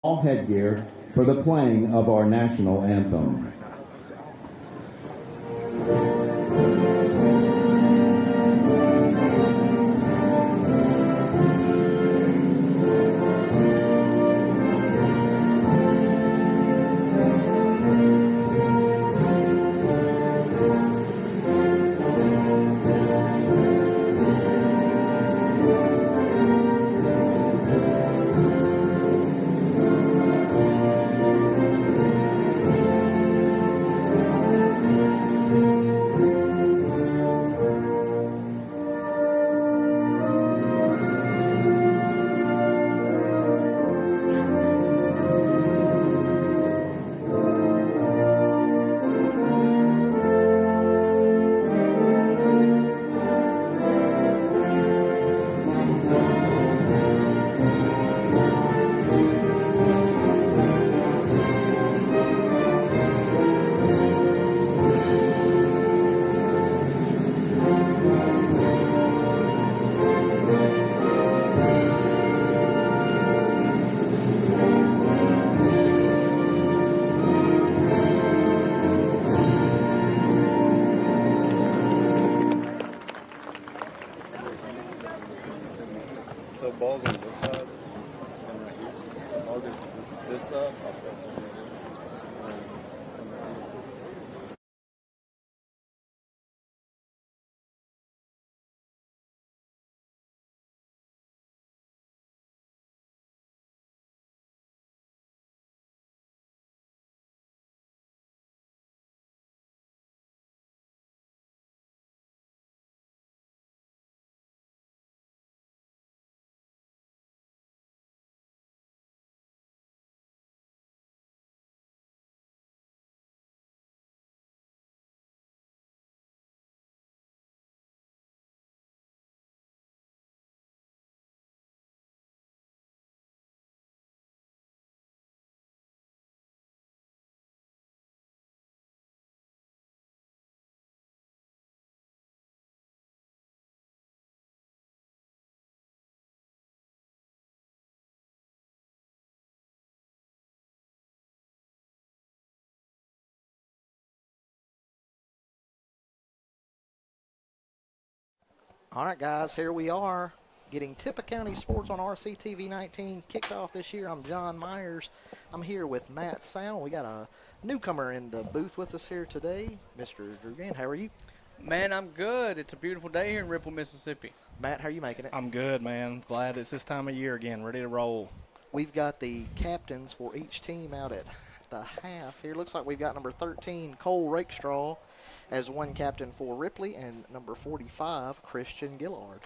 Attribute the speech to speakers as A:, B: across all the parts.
A: all headgear for the playing of our national anthem.
B: The ball's on this side, and right here. I'll do this side. I'll set it over here.
C: All right, guys, here we are getting Tippah County Sports on RCTV 19 kicked off this year. I'm John Myers. I'm here with Matt Sound. We got a newcomer in the booth with us here today, Mr. Drew Gann. How are you?
D: Man, I'm good. It's a beautiful day here in Ripley, Mississippi.
C: Matt, how are you making it?
E: I'm good, man. Glad it's this time of year again, ready to roll.
C: We've got the captains for each team out at the half here. Looks like we've got number 13, Cole Rakestraw, as one captain for Ripley, and number 45, Christian Gillard.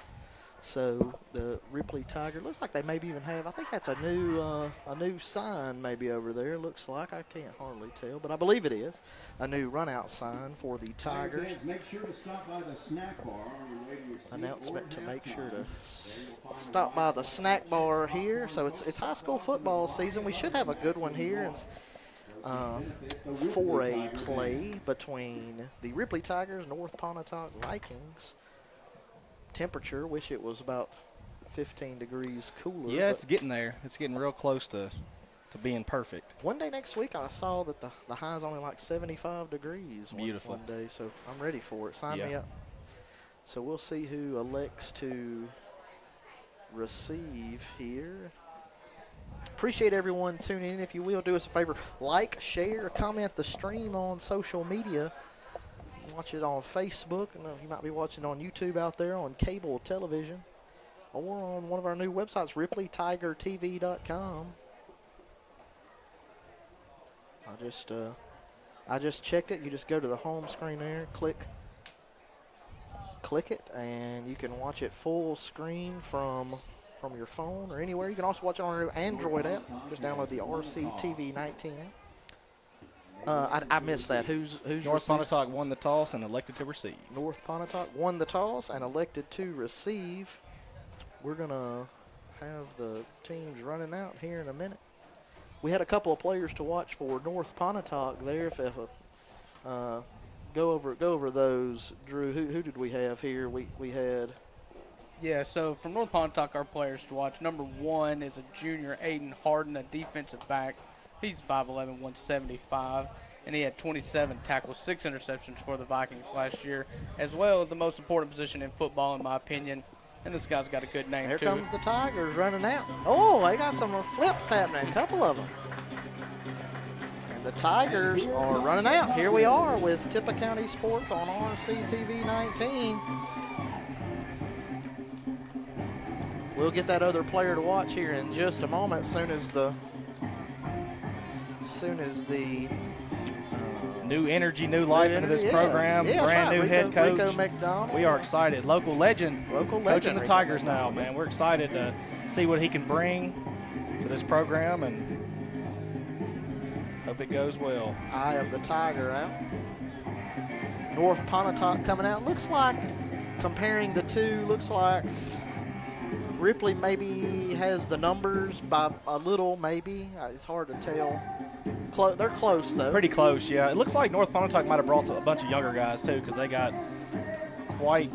C: So the Ripley Tiger, looks like they maybe even have, I think that's a new sign maybe over there, looks like. I can't hardly tell, but I believe it is a new run-out sign for the Tigers.
A: Make sure to stop by the snack bar on your way to your seat.
C: Announcement to make sure to stop by the snack bar here. So it's high school football season. We should have a good one here. For a play between the Ripley Tigers and North Pontotoc Vikings. Temperature, wish it was about 15 degrees cooler.
E: Yeah, it's getting there. It's getting real close to being perfect.
C: One day next week, I saw that the high is only like 75 degrees.
E: Beautiful.
C: One day, so I'm ready for it. Sign me up. So we'll see who elects to receive here. Appreciate everyone tuning in. If you will, do us a favor, like, share, comment the stream on social media. Watch it on Facebook, and you might be watching on YouTube out there on cable television, or on one of our new websites, RipleyTigerTV.com. I just checked it. You just go to the home screen there, click it, and you can watch it full screen from your phone or anywhere. You can also watch it on our new Android app. Just download the RCTV 19 app. I missed that. Who's
E: North Pontotoc won the toss and elected to receive.
C: North Pontotoc won the toss and elected to receive. We're going to have the teams running out here in a minute. We had a couple of players to watch for North Pontotoc there. Go over those, Drew. Who did we have here? We had
D: Yeah, so from North Pontotoc, our players to watch. Number 1 is a junior, Aiden Harden, a defensive back. He's 5'11", 175, and he had 27 tackles, 6 interceptions for the Vikings last year, as well as the most important position in football, in my opinion. And this guy's got a good name,
C: Here
D: too.
C: comes the Tigers running out. Oh, they got some flips happening, a couple of them. And the Tigers are running out. Here we are with Tippah County Sports on RCTV 19. We'll get that other player to watch here in just a moment, as soon as the
E: New energy, new life into this
C: yeah.
E: program.
C: Yeah, that's
E: Brand
C: right.
E: new head coach.
C: Rico McDonald.
E: We are excited. Local legend. Coaching the
C: Rico
E: Tigers now,
C: McDonald.
E: man. We're excited to see what he can bring to this program, and hope it goes well.
C: Eye of the Tiger out. North Pontotoc coming out. Looks like, comparing the two, looks like Ripley maybe has the numbers by a little, maybe. It's hard to tell. They're close, though.
E: Pretty close, yeah. It looks like North Pontotoc might have brought a bunch of younger guys, too, because they got quite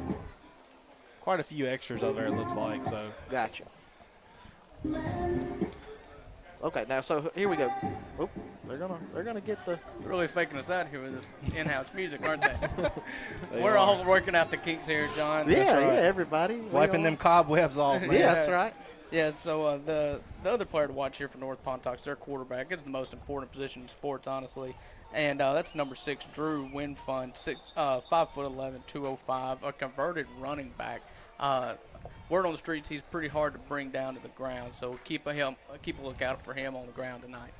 E: a few extras over there, it looks like. So
C: Gotcha. Okay, now, so here we go. Oop, they're gonna get the.
D: They're really faking us out here with this in-house music, aren't they?
E: they
D: We're
E: are
D: all working out the kinks here, John.
C: Yeah,
E: right.
C: everybody. We
E: wiping
C: all-
E: them cobwebs off, man.
C: Yeah, that's right.
D: Yeah, so the other player to watch here for North Pontotoc, their quarterback. It's the most important position in sports, honestly. And that's number 6, Drew Winfund, 5'11", 205, a converted running back. Word on the streets, he's pretty hard to bring down to the ground, so keep a lookout for him on the ground tonight.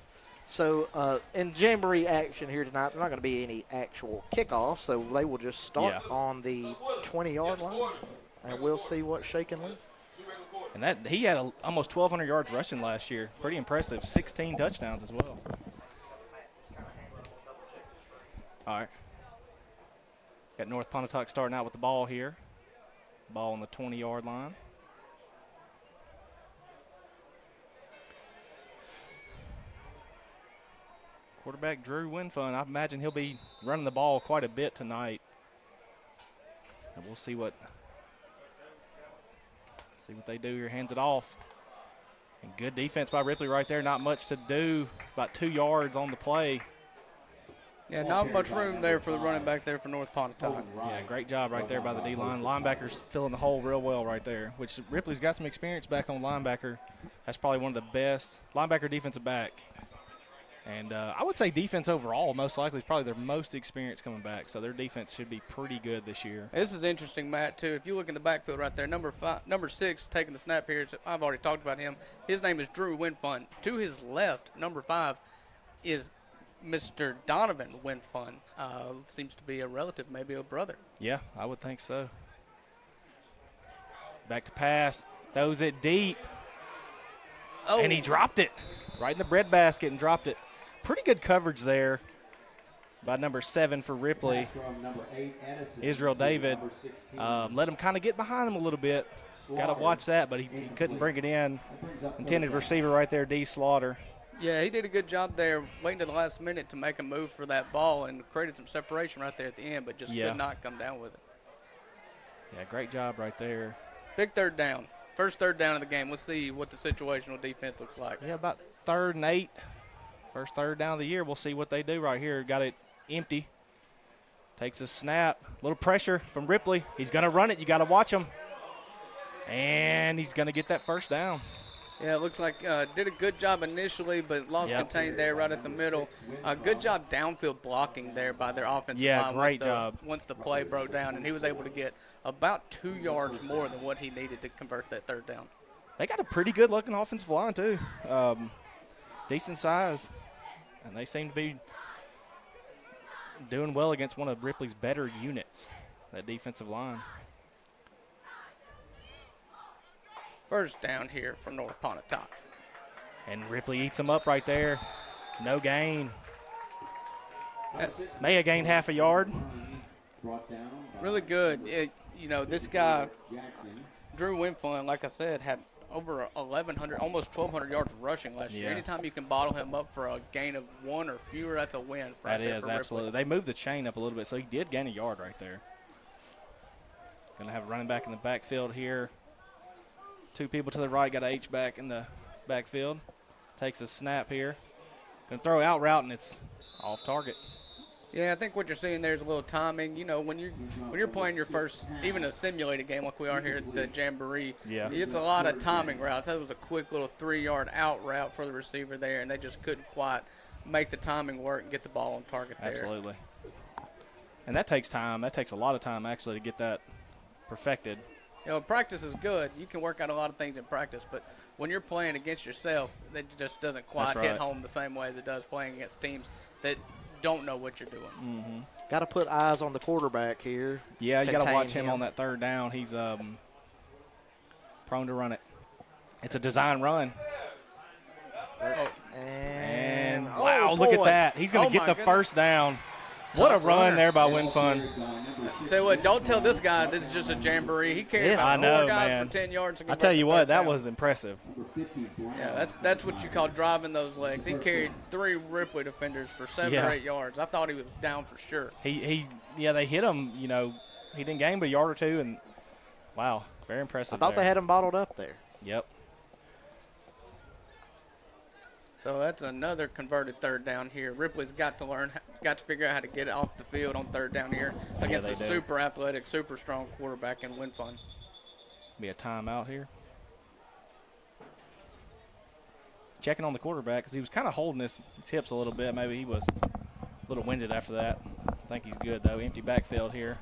C: So in Jamboree action here tonight, there's not going to be any actual kickoff, so they will just start on the 20-yard line, and we'll see what's shaking loose.
E: And he had almost 1,200 yards rushing last year. Pretty impressive. 16 touchdowns as well. All right. Got North Pontotoc starting out with the ball here. Ball on the 20-yard line. Quarterback Drew Winfund. I imagine he'll be running the ball quite a bit tonight. And we'll see what they do here. Hands it off. And good defense by Ripley right there. Not much to do. About 2 yards on the play.
D: Yeah, not much room there for the running back there for North Pontotoc.
E: Yeah, great job right there by the D-line. Linebackers filling the hole real well right there, which Ripley's got some experience back on linebacker. That's probably one of the best. Linebacker, defensive back. And I would say defense overall, most likely, is probably their most experience coming back. So their defense should be pretty good this year.
D: This is interesting, Matt, too. If you look in the backfield right there, number 6 taking the snap here, I've already talked about him. His name is Drew Winfund. To his left, number 5, is Mr. Donovan Winfund. Seems to be a relative, maybe a brother.
E: Yeah, I would think so. Back to pass. Throws it deep.
D: Oh,
E: And he dropped it. Right in the breadbasket and dropped it. Pretty good coverage there by number 7 for Ripley. Israel David. Let him kind of get behind him a little bit. Got to watch that, but he couldn't bring it in. Intended receiver right there, D. Slaughter.
D: Yeah, he did a good job there, waiting to the last minute to make a move for that ball and created some separation right there at the end, but just could not come down with it.
E: Yeah, great job right there.
D: Big third down. First third down of the game. Let's see what the situational defense looks like.
E: Yeah, about 3rd and 8. First third down of the year. We'll see what they do right here. Got it empty. Takes a snap. A little pressure from Ripley. He's going to run it. You got to watch him. And he's going to get that first down.
D: Yeah, it looks like did a good job initially, but lost contained there right at the middle. Good job downfield blocking there by their offensive line.
E: Great job.
D: Once the play broke down, and he was able to get about 2 yards more than what he needed to convert that third down.
E: They got a pretty good-looking offensive line, too. Decent size. And they seem to be doing well against one of Ripley's better units, that defensive line.
D: First down here from North Pontotoc.
E: And Ripley eats him up right there. No gain. May have gained half a yard.
D: Really good. This guy, Drew Winfund, like I said, had over 1,100, almost 1,200 yards rushing last year. Anytime you can bottle him up for a gain of 1 or fewer, that's a win.
E: That is, absolutely. They moved the chain up a little bit, so he did gain a yard right there. Going to have a running back in the backfield here. 2 people to the right, got a H-back in the backfield. Takes a snap here. Going to throw out route, and it's off target.
D: Yeah, I think what you're seeing there is a little timing. You know, when you're playing your first, even a simulated game like we are here at the Jamboree,
E: Yeah.
D: it's a lot of timing routes. That was a quick little 3-yard out route for the receiver there, and they just couldn't quite make the timing work and get the ball on target there.
E: Absolutely. And that takes time. That takes a lot of time, actually, to get that perfected.
D: You know, practice is good. You can work out a lot of things in practice, but when you're playing against yourself, it just doesn't quite
E: That's
D: hit
E: right.
D: home the same way as it does playing against teams that don't know what you're doing.
C: Got to put eyes on the quarterback here.
E: Yeah, you got to
C: Contain
E: watch him on that 3rd down. He's prone to run it. It's a design run. And wow, look at
D: boy.
E: that. He's going to get
D: my
E: the
D: goodness.
E: first down. What a
D: Tough
E: run
D: runner.
E: there by WinFun.
D: Tell you what, don't tell this guy this is just a jamboree. He carried
C: Yeah.
E: I
D: about
E: know,
D: 4 guys
E: man.
D: for 10 yards. To
E: I
D: get
E: tell
D: back
E: you
D: to
E: what,
D: 3rd
E: that
D: down.
E: was impressive.
D: Yeah, that's what you call driving those legs. He carried 3 Ripley defenders for 7
E: Yeah.
D: or 8 yards. I thought he was down for sure.
E: Yeah, they hit him, you know, he didn't gain but a yard or 2, and wow, very impressive.
C: I thought
E: there.
C: they had him bottled up there.
E: Yep.
D: So that's another converted 3rd down here. Ripley's got to figure out how to get it off the field on 3rd down here against
E: they
D: a
E: do.
D: super athletic, super strong quarterback in WinFun.
E: Be a timeout here. Checking on the quarterback because he was kind of holding his hips a little bit. Maybe he was a little winded after that. I think he's good, though. Empty backfield here.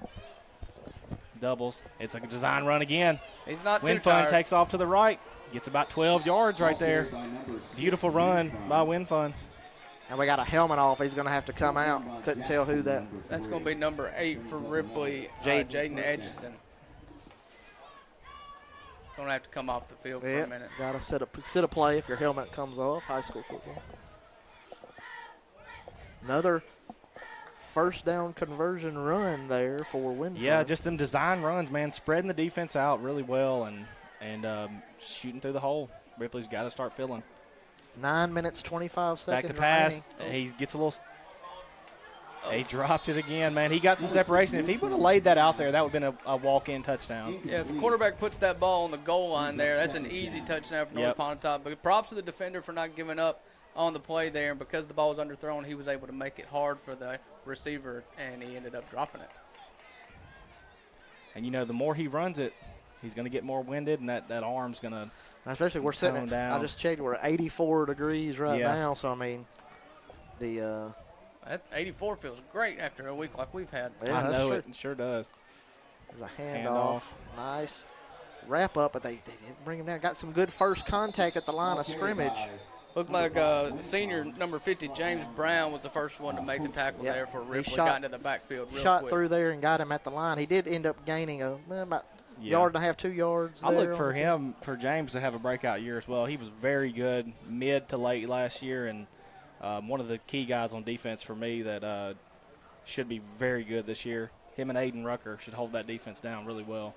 E: Doubles. It's a design run again.
D: He's not too
E: WinFun
D: tired.
E: takes off to the right. Gets about 12 yards right there. Beautiful run by WinFun.
C: And we got a helmet off. He's going to have to come out. Couldn't tell who that.
D: That's going to be number 8 for Ripley, Jaden Edgeston. Going to have to come off the field for a minute.
C: Got to sit a play if your helmet comes off. High school football. Another first down conversion run there for WinFun.
E: Yeah, just them design runs, man. Spreading the defense out really well and shooting through the hole. Ripley's got to start filling.
C: 9 minutes, 25 seconds.
E: Back to pass. He gets a little. He dropped it again, man. He got some separation. If he would have laid that out there, that would have been a walk-in touchdown.
D: Yeah, if the quarterback puts that ball on the goal line there, that's an easy touchdown for North
E: Yep.
D: Pontotoc. But props to the defender for not giving up on the play there. And because the ball was underthrown, he was able to make it hard for the receiver, and he ended up dropping it.
E: And, you know, the more he runs it, he's going to get more winded, and that arm's going to
C: Especially we're sitting
E: tone
C: at,
E: down.
C: I just checked, we're at 84 degrees right
E: Yeah.
C: now. So, I mean, the
D: That 84 feels great after a week like we've had.
C: yeah,
E: I
C: that's
E: know
C: true.
E: it sure does.
C: There's a handoff. Nice wrap up, but they didn't bring him down. Got some good first contact at the line of scrimmage.
D: Looked like senior number 50, James Brown, was the first one to make the tackle
C: Yep.
D: there for
C: He
D: Ripley.
C: shot-
D: Got into the backfield real
C: Shot
D: quick.
C: through there and got him at the line. He did end up gaining about yard and a half, 2 yards.
E: I
C: there
E: look for him, for James, to have a breakout year as well. He was very good mid to late last year, and one of the key guys on defense for me that should be very good this year. Him and Aiden Rucker should hold that defense down really well.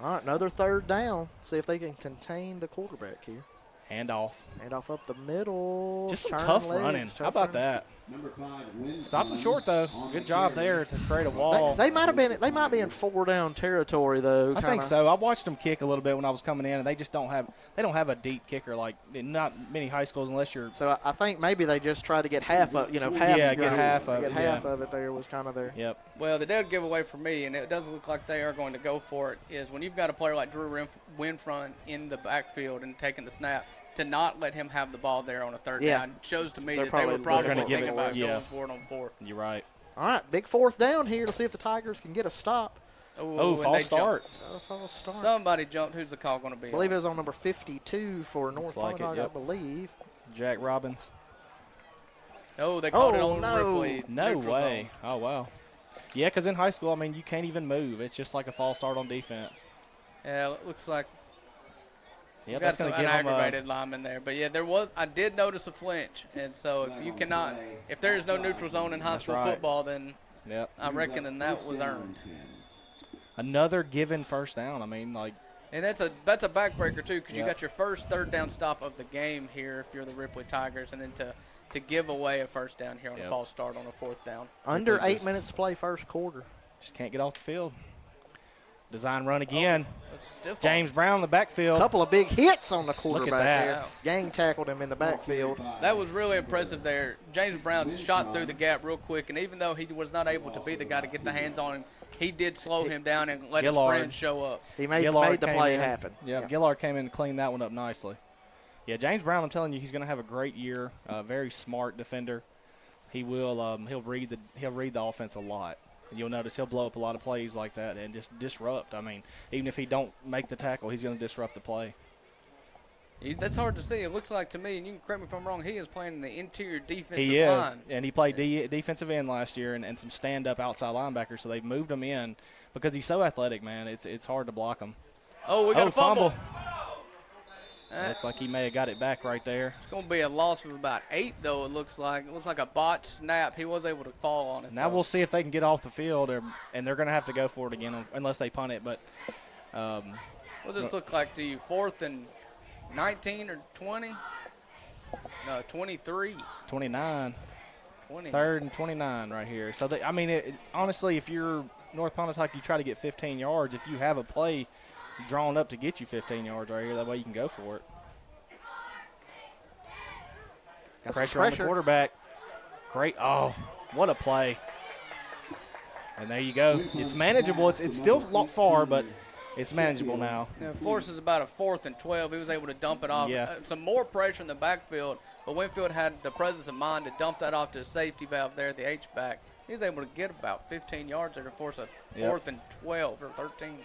C: All right, another 3rd down. See if they can contain the quarterback here.
E: Handoff.
C: Handoff up the middle.
E: Just some
C: turn
E: tough
C: legs,
E: running.
C: tough
E: How about
C: running.
E: that? Stop him short, though. Good job there to create a wall.
C: They might be in 4 down territory though.
E: I think so. I watched them kick a little bit when I was coming in, and they just don't have a deep kicker like not many high schools unless you're.
C: So I think maybe they just tried to get half of half.
E: Yeah,
C: of
E: get half of
C: get
E: it,
C: half
E: yeah.
C: of it. There was kind of their.
E: Yep.
D: Well, the dead giveaway for me, and it does look like they are going to go for it, is when you've got a player like Drew Winfront in the backfield and taking the snap, to not let him have the ball there on a 3rd
C: Yeah.
D: down shows to me
C: They're
D: that they were
C: probably
D: probably
E: gonna give
D: thinking
E: it-
D: about
E: yeah.
D: going for it on 4th.
E: You're right.
C: All right, big 4th down here to see if the Tigers can get a stop.
E: Oh,
D: and
E: false
D: they
E: start.
C: False start.
D: Somebody jumped. Who's the call going to be?
C: I believe it was on number 52 for North
E: like it,
C: Pontotoc,
E: yep.
C: I believe.
E: Jack Robbins.
D: Oh, they called it
C: Oh,
D: on
C: no.
D: Ripley.
E: No
D: neutral
E: way.
D: zone.
E: Oh, wow. Yeah, because in high school, I mean, you can't even move. It's just like a false start on defense.
D: Yeah, it looks like
E: Yeah,
D: got
E: that's
D: some
E: going to give them
D: aggravated lineman there. But, yeah, I did notice a flinch. And so if there is no neutral zone in high
E: That's
D: school
E: right.
D: football, then
E: Yep.
D: I reckon then that was earned.
E: Another given first down. I mean, like,
D: And that's a backbreaker, too, because you
E: Yep.
D: got your first 3rd down stop of the game here if you're the Ripley Tigers, and then to give away a first down here on a
E: Yep.
D: false start on a 4th down.
C: Under
E: Ripley
C: 8
E: just-
C: minutes to play first quarter.
E: just can't get off the field. Design run again.
D: stiff.
E: James Brown in the backfield.
C: Couple of big hits on the quarterback
E: that.
C: there. Gang tackled him in the backfield.
D: That was really impressive there. James Brown shot through the gap real quick, and even though he was not able to be the guy to get the hands on him, he did slow him down and let his friend show up.
C: He made the play happen.
E: Yeah, Gillard came in and cleaned that one up nicely. Yeah, James Brown, I'm telling you, he's going to have a great year. Very smart defender. He will. He'll read the offense a lot. You'll notice he'll blow up a lot of plays like that and just disrupt. I mean, even if he don't make the tackle, he's going to disrupt the play.
D: That's hard to see. It looks like to me, and you can correct me if I'm wrong, he is playing in the interior defensive line.
E: He is, and he played defensive end last year and some stand-up outside linebackers, so they moved him in because he's so athletic, man. It's hard to block him.
D: Oh, we got a fumble.
E: Looks like he may have got it back right there.
D: It's going to be a loss of about 8, though, it looks like. It looks like a botched snap. He was able to fall on it.
E: Now we'll see if they can get off the field, and they're going to have to go for it again unless they punt it. But
D: what does this look like to you? 4th and 19 or 20? No, 23.
E: 29.
D: 20.
E: 3rd and 29 right here. So, honestly, if you're North Pontotoc, you try to get 15 yards. If you have a play drawn up to get you 15 yards right here, that way you can go for it. Pressure on the quarterback. Great. Oh, what a play. And there you go. It's manageable. It's still far, but it's manageable now.
D: Yeah, forces about a 4th and 12. He was able to dump it off.
E: Yeah.
D: Some more pressure in the backfield, but Winfield had the presence of mind to dump that off to the safety valve there, the H-back. He was able to get about 15 yards there to force a 4th and 12 or 13.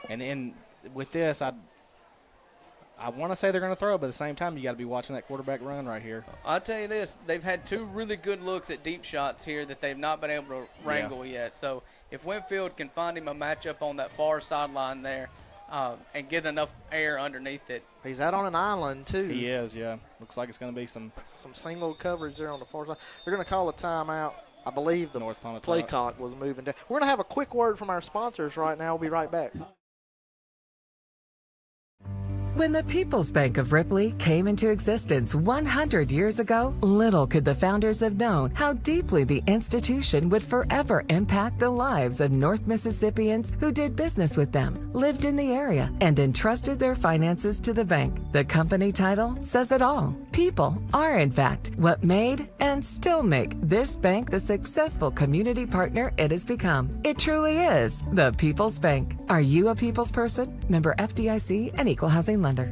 E: And with this, I want to say they're going to throw, but at the same time, you got to be watching that quarterback run right here.
D: I'll tell you this, they've had 2 really good looks at deep shots here that they've not been able to wrangle yet. So if Winfield can find him a matchup on that far sideline there and get enough air underneath it.
C: He's out on an island, too.
E: He is, yeah. Looks like it's going to be some
C: single coverage there on the far side. They're going to call a timeout. I believe the
E: North Pontotoc
C: play clock was moving down. We're going to have a quick word from our sponsors right now. We'll be right back.
F: When the People's Bank of Ripley came into existence 100 years ago, little could the founders have known how deeply the institution would forever impact the lives of North Mississippians who did business with them, lived in the area, and entrusted their finances to the bank. The company title says it all. People are, in fact, what made and still make this bank the successful community partner it has become. It truly is the People's Bank. Are you a people's person? Member FDIC and Equal Housing Lender.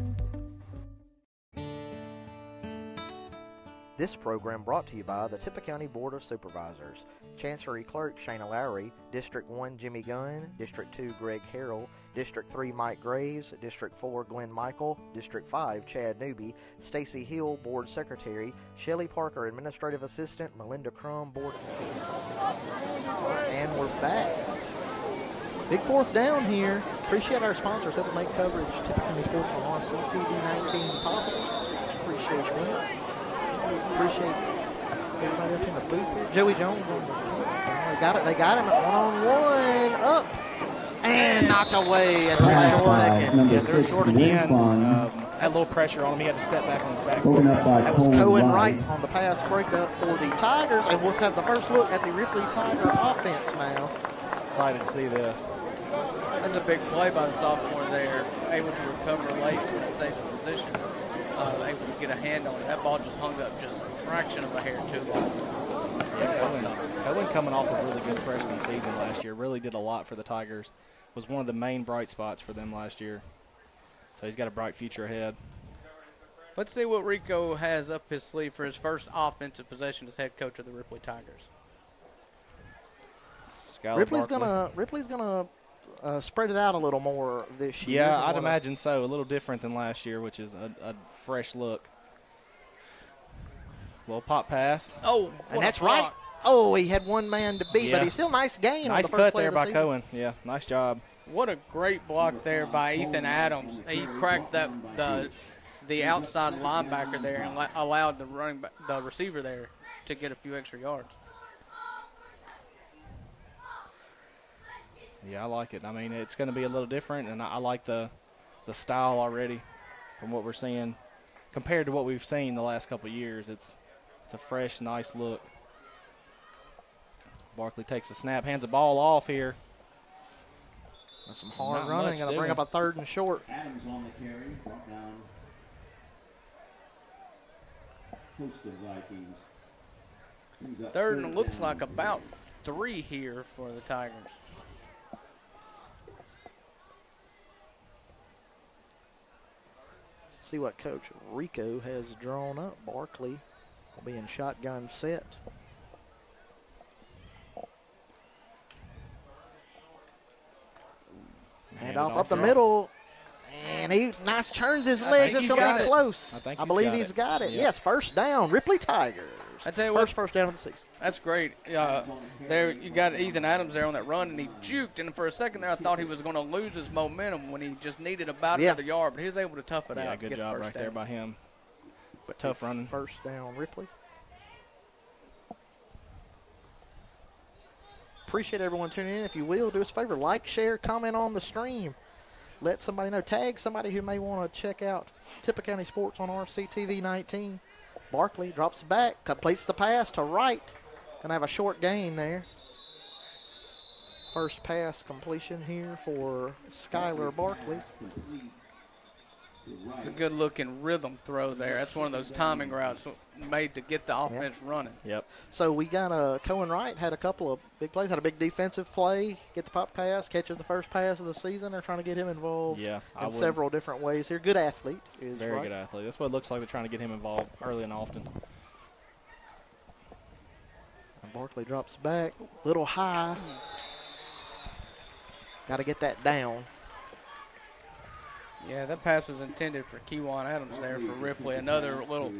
C: This program brought to you by the Tippah County Board of Supervisors. Chancery Clerk Shayna Lowry, District 1 Jimmy Gunn, District 2 Greg Harrell, District 3 Mike Graves, District 4 Glenn Michael, District 5 Chad Newby, Stacy Hill, Board Secretary, Shelley Parker, Administrative Assistant, Melinda Crum, Board. And we're back. Big 4th down here. Appreciate our sponsors helping make coverage Tippah County Sports on RCTV 19 possible. Appreciate them. Appreciate everybody up in the booth here. Joey Jones on the camera. They got him at one-on-one. Up. And knocked away at the short second.
E: Yeah, they're short again. Had a little pressure on him. He had to step back on his back.
C: That was Cohen Wright on the pass breakup for the Tigers. And we'll have the first look at the Ripley Tiger offense now.
E: Excited to see this.
D: That's a big play by the sophomore there, able to recover late from that safety position, able to get a hand on it. That ball just hung up just a fraction of a hair too long.
E: Yeah, Cohen coming off a really good freshman season last year, really did a lot for the Tigers, was one of the main bright spots for them last year. So he's got a bright future ahead.
D: Let's see what Rico has up his sleeve for his first offensive possession as head coach of the Ripley Tigers.
C: Ripley's gonna spread it out a little more this year.
E: Yeah, I'd imagine so. A little different than last year, which is a fresh look. Well, pop pass.
D: Oh,
C: and that's right. Oh, he had one man to beat, but he's still nice gain.
E: Nice
C: on the
E: cut
C: first play
E: there
C: of the
E: by
C: season.
E: Cohen. Yeah, nice job.
D: What a great block there by Ethan Adams. He cracked the outside linebacker there and allowed the receiver there to get a few extra yards.
E: Yeah, I like it. I mean, it's going to be a little different, and I like the style already from what we're seeing. Compared to what we've seen the last couple of years, it's a fresh, nice look. Barkley takes the snap, hands the ball off here.
C: That's some hard
E: Not
C: running.
E: much
C: Going to bring up
E: doing.
C: a 3rd and short.
A: Adams on the carry, brought down. Host of Vikings. Brings up
D: 3rd and looks
A: down.
D: like about 3 here for the Tigers.
C: See what Coach Rico has drawn up. Barkley will be in shotgun set. Hand off up the
E: right.
C: middle. And he nice turns his
E: I
C: legs.
E: think
C: It's
E: he's
C: going to
E: got
C: be
E: it.
C: close.
E: I think
C: I
E: he's
C: believe
E: got
C: he's
E: it.
C: got it.
E: Yep.
C: Yes, first down. Ripley Tigers.
D: I tell you what,
C: First down of the season.
D: that's great. There you got Ethan Adams there on that run, and he juked. And for a second there, I thought he was going to lose his momentum when he just needed about
C: Yeah.
D: another yard. But he was able to tough it
E: Yeah,
D: out.
E: good
D: get the
E: job
D: first
E: right there
D: down.
E: by him. But tough running.
C: First down, Ripley. Appreciate everyone tuning in. If you will, do us a favor, like, share, comment on the stream. Let somebody know. Tag somebody who may want to check out Tippah County Sports on RCTV 19. Barkley drops back, completes the pass to right. Gonna have a short gain there. First pass completion here for Skylar Barkley.
D: It's a good-looking rhythm throw there. That's one of those timing routes made to get the offense running.
E: Yep.
C: So we got Cohen Wright had a couple of big plays, had a big defensive play, get the pop pass, catches the first pass of the season. They're trying to get him involved
E: Yeah, I
C: in
E: would.
C: several different ways here. Good athlete is
E: Very
C: Wright.
E: good athlete. That's what it looks like. They're trying to get him involved early and often.
C: And Barkley drops back, little high. Got to get that down.
D: Yeah, that pass was intended for Kewan Adams there for Ripley. Another little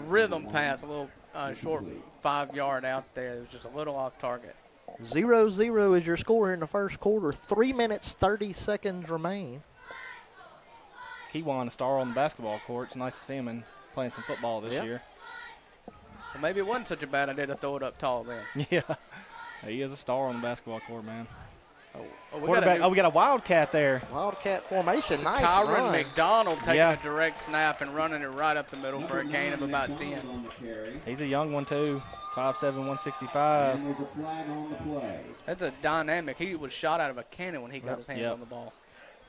D: rhythm pass, a little short 5-yard out there. It was just a little off target.
C: 0-0 is your score here in the first quarter. 3 minutes, 30 seconds remain.
E: Kewan, a star on the basketball court. It's nice to see him in playing some football this
C: Yep.
E: year.
D: Well, maybe it wasn't such a bad idea to throw it up tall then.
E: Yeah. He is a star on the basketball court, man.
D: Oh, we
E: Quarterback.
D: got
E: We got a Wildcat there.
C: Wildcat formation. Nice
D: Kyron
C: run.
D: McDonald taking
E: Yeah.
D: a direct snap and running it right up the middle for a gain of about 10.
E: He's a young one, too. 5'7", 165.
A: And there's a flag on the play.
D: That's a dynamic. He was shot out of a cannon when he got
C: Yep.
D: his hands
E: Yep.
D: on the ball.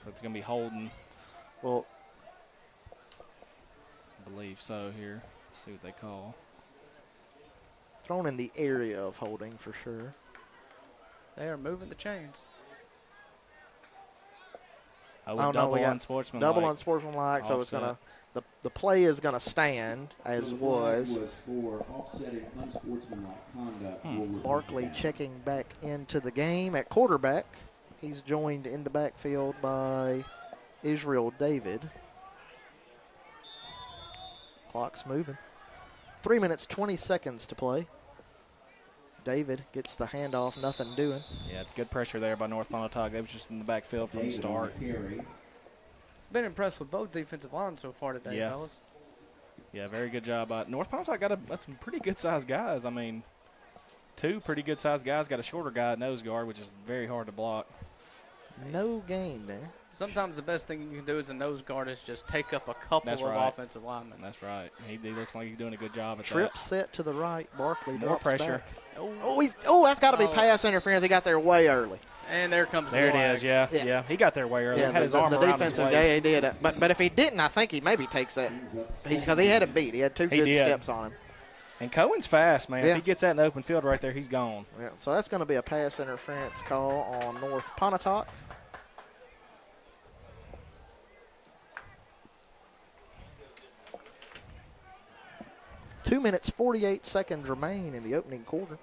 E: So it's going to be holding.
C: Well,
E: I believe so here. Let's see what they call.
C: thrown in the area of holding for sure.
D: They are moving the chains.
E: Oh,
C: no,
E: double
C: we got
E: unsportsmanlike.
C: Double unsportsmanlike, so it's
E: Offset.
C: gonna the play is gonna stand as
A: The flag
C: was.
A: for offsetting unsportsmanlike conduct. Will revoke
C: Barkley
A: that.
C: checking back into the game at quarterback. He's joined in the backfield by Israel David. Clock's moving. 3 minutes, 20 seconds to play. David gets the handoff, nothing doing.
E: Yeah, good pressure there by North Pontotoc. They was just in the backfield from the
A: David on
E: start.
A: the carry.
D: Been impressed with both defensive lines so far today,
E: Yeah.
D: fellas.
E: Yeah, very good job. North Pontotoc got some pretty good-sized guys. I mean, 2 pretty good-sized guys. Got a shorter guy at nose guard, which is very hard to block.
C: No gain there.
D: Sometimes the best thing you can do as a nose guard is just take up a couple
E: That's
D: of
E: right.
D: offensive linemen.
E: That's right. He looks like he's doing a good job at
C: Trip
E: that.
C: set to the right. Barkley
E: More
C: drops
E: pressure.
C: back. That's got to be
D: Oh.
C: pass interference. He got there way early.
D: And there comes the
E: There it
D: flag.
E: is, yeah.
C: Yeah.
E: Yeah, he got there way early.
C: Yeah,
E: Had his
C: the
E: arm around his
C: defensive
E: waist.
C: guy, he did. But if he didn't, I think he maybe takes that because he had him beat. He had 2
E: He
C: good
E: did.
C: steps on him.
E: And Cohen's fast, man.
C: Yeah.
E: If he gets that in the open field right there, he's gone.
C: Yeah, so that's going to be a pass interference call on North Pontotoc. Two minutes, 48 seconds remain in the opening quarter.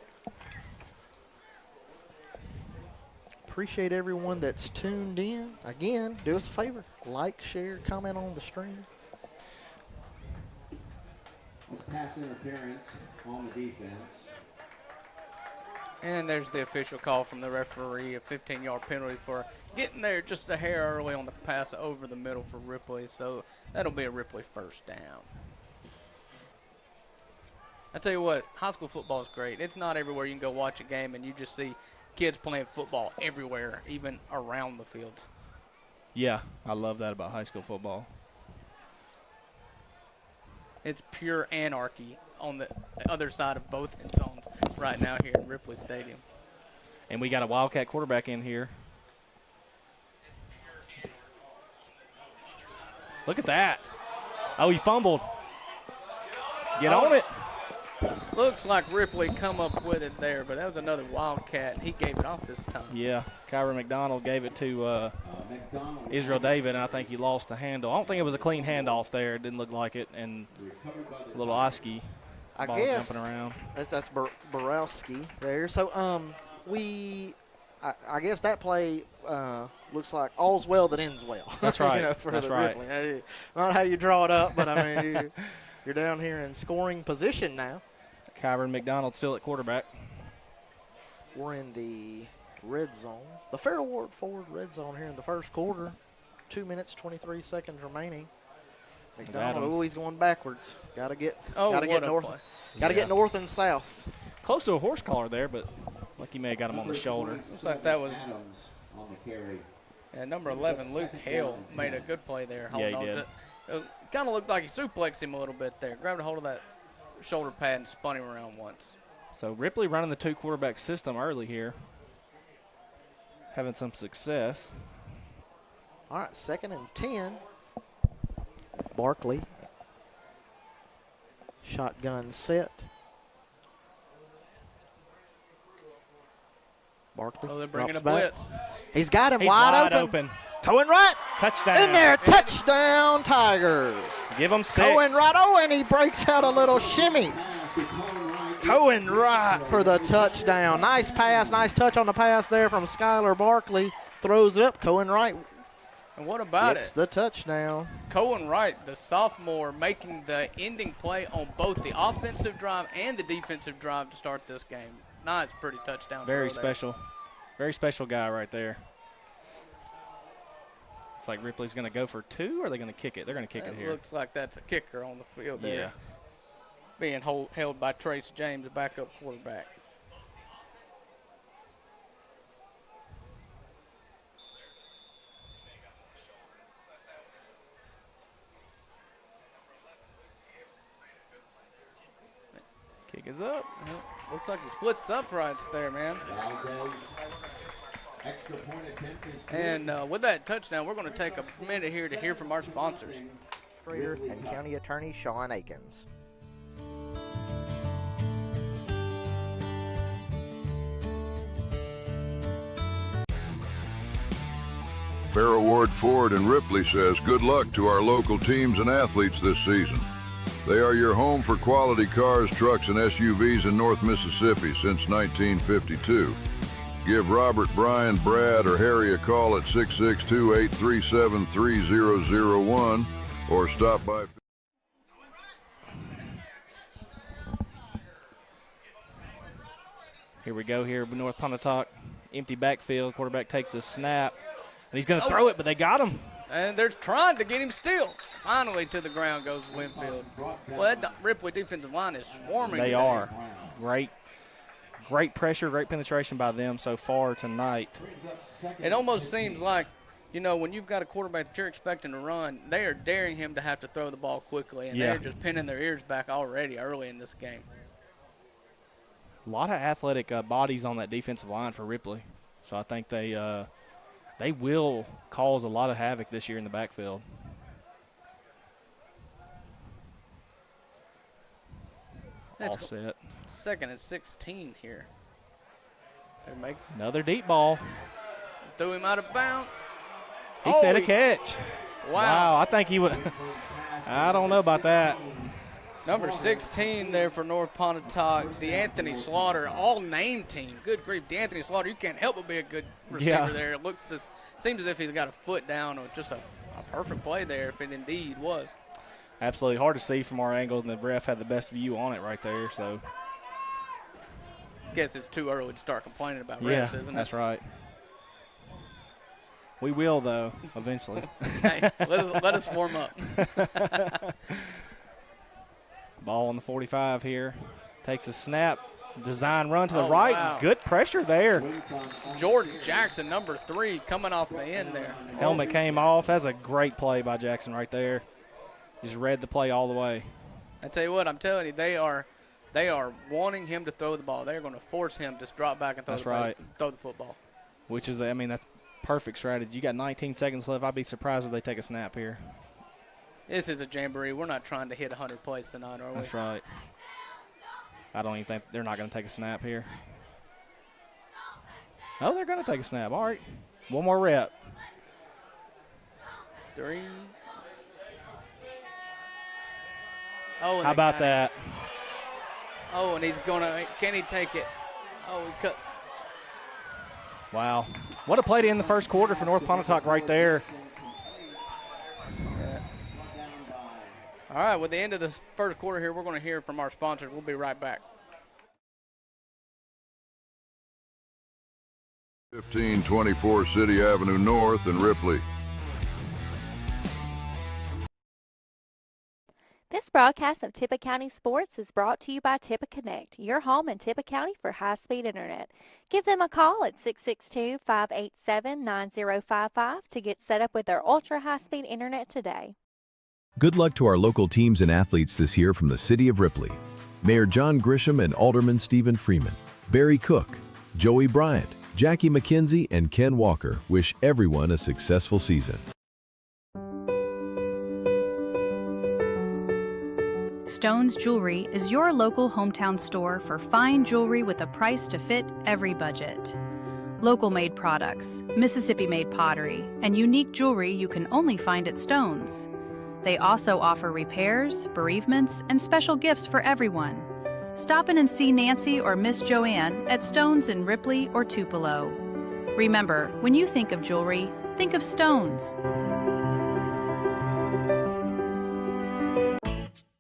C: Appreciate everyone that's tuned in. Again, do us a favor. Like, share, comment on the stream.
A: It's pass interference on the defense.
D: And there's the official call from the referee, a 15-yard penalty for getting there just a hair early on the pass over the middle for Ripley. So that'll be a Ripley first down. I tell you what, high school football is great. It's not everywhere you can go watch a game and you just see kids playing football everywhere, even around the fields.
E: Yeah, I love that about high school football.
D: It's pure anarchy on the other side of both end zones right now here in Ripley Stadium.
E: And we got a Wildcat quarterback in here. Look at that. Oh, he fumbled. Get on it.
D: Looks like Ripley come up with it there, but that was another Wildcat. He gave it off this time.
E: Yeah, Kyra McDonald gave it to Israel David, and I think he lost the handle. I don't think it was a clean handoff there. It didn't look like it. And a little Oski ball jumping around.
C: That's Borowski there. So I guess that play looks like all's well that ends well.
E: That's right.
C: That's right. Ripley. Not how you draw it up, but I mean you're down here in scoring position now.
E: Kyron McDonald still at quarterback.
C: We're in the red zone, the Farrell Ward Ford red zone here in the first quarter. 2 minutes, 23 seconds remaining. McDonald, he's going backwards. Got to get north. Got to get north and south.
E: Close to a horse collar there, but like he may have got him on the shoulder.
D: Looks like that was number 11, Luke Hale, made a good play there.
E: Yeah, he did.
D: It kind of looked like he suplexed him a little bit there. Grabbed a hold of that shoulder pad and spun him around once.
E: So Ripley running the 2-quarterback system early here. Having some success.
C: All right, 2nd and 10. Barkley. Shotgun set. Barkley.
D: Oh, they're bringing a
C: back.
D: blitz.
C: He's got him
E: He's
C: wide open. Cohen Wright.
E: Touchdown.
C: In there. Touchdown, Tigers.
E: Give him 6.
C: Cohen Wright. Oh, and he breaks out a little shimmy. Cohen Wright for the touchdown. Nice pass. Nice touch on the pass there from Skylar Barkley. Throws it up. Cohen Wright.
D: And what about
C: It's the touchdown.
D: Cohen Wright, the sophomore, making the ending play on both the offensive drive and the defensive drive to start this game. Nice, pretty touchdown.
E: Very
D: throw there.
E: special. Very special guy right there. It's like Ripley's going to go for 2, or are they going to kick it? They're going to kick it here.
D: Looks like that's a kicker on the field there.
E: Yeah.
D: Being held by Trace James, the backup quarterback.
E: Kick is up.
D: Looks like he splits uprights there, man. And with that touchdown, we're going to take a minute here to hear from our sponsors.
C: And County Attorney Sean Akins.
G: Farrell Ward Ford in Ripley says good luck to our local teams and athletes this season. They are your home for quality cars, trucks, and SUVs in North Mississippi since 1952. Give Robert, Brian, Brad, or Harry a call at 662-837-3001 or stop by.
E: Here we go here with North Pontotoc. Empty backfield. Quarterback takes the snap. And he's going to throw it, but they got him.
D: And they're trying to get him still. Finally to the ground goes Winfield. Well, that Ripley defensive line is swarming.
E: They
D: today.
E: are. Great pressure, great penetration by them so far tonight.
D: It almost seems like, when you've got a quarterback that you're expecting to run, they are daring him to have to throw the ball quickly, and they're just pinning their ears back already early in this game.
E: A lot of athletic bodies on that defensive line for Ripley. So I think they will cause a lot of havoc this year in the backfield. All set.
D: 2nd and 16 here.
E: Another deep ball.
D: Threw him out of bounds.
E: He set a catch.
D: Wow.
E: I think he would. I don't know about that.
D: Number 16 there for North Pontotoc, DeAnthony Slaughter, all name team. Good grief, DeAnthony Slaughter, you can't help but be a good receiver there. It seems as if he's got a foot down, or just a perfect play there if it indeed was.
E: Absolutely hard to see from our angle, and the ref had the best view on it right there. So,
D: guess it's too early to start complaining about refs, isn't it?
E: That's right. We will, though, eventually.
D: Hey, let us warm up.
E: Ball on the 45 here. Takes a snap. Design run to the right.
D: Wow.
E: Good pressure there.
D: Jordan Jackson, number 3, coming off the end there.
E: Helmet came off. That's a great play by Jackson right there. Just read the play all the way.
D: I tell you what, I'm telling you, they are wanting him to throw the ball. They're going to force him to drop back and throw the football.
E: Which is, that's perfect strategy. You got 19 seconds left. I'd be surprised if they take a snap here.
D: This is a jamboree. We're not trying to hit 100 plays tonight, are we?
E: That's right. I don't even think they're not going to take a snap here. Oh, they're going to take a snap. All right. One more rep.
D: 3. Oh,
E: How about that?
D: Oh, and he's going to – can he take it? Oh, he cut.
E: Wow. What a play to end the first quarter for North Pontotoc right there.
D: Yeah. All right, with the end of this first quarter here, we're going to hear from our sponsors. We'll be right back.
G: 1524 City Avenue North in Ripley.
H: This broadcast of Tippah County Sports is brought to you by Tippah Connect, your home in Tippah County for high-speed internet. Give them a call at 662-587-9055 to get set up with their ultra-high-speed internet today.
I: Good luck to our local teams and athletes this year from the City of Ripley. Mayor John Grisham and Alderman Stephen Freeman, Barry Cook, Joey Bryant, Jackie McKenzie, and Ken Walker wish everyone a successful season.
J: Stone's Jewelry is your local hometown store for fine jewelry with a price to fit every budget. Local-made products, Mississippi-made pottery, and unique jewelry you can only find at Stone's. They also offer repairs, bereavements, and special gifts for everyone. Stop in and see Nancy or Miss Joanne at Stone's in Ripley or Tupelo. Remember, when you think of jewelry, think of Stone's.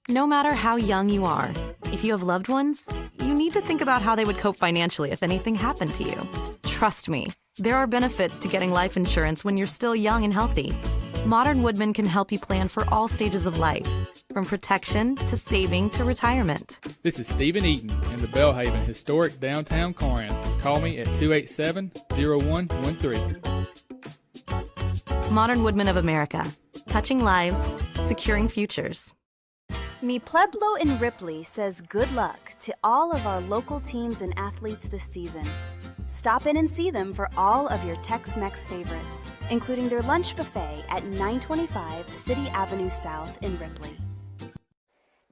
K: No matter how young you are, if you have loved ones, you need to think about how they would cope financially if anything happened to you. Trust me, there are benefits to getting life insurance when you're still young and healthy. Modern Woodman can help you plan for all stages of life, from protection to saving to retirement.
L: This is Stephen Eaton in the Bellhaven Historic Downtown Corinth. Call me at 287-0113.
K: Modern Woodman of America, touching lives, securing futures.
M: Mi Pueblo in Ripley says good luck to all of our local teams and athletes this season. Stop in and see them for all of your Tex-Mex favorites, including their lunch buffet at 925 City Avenue South in Ripley.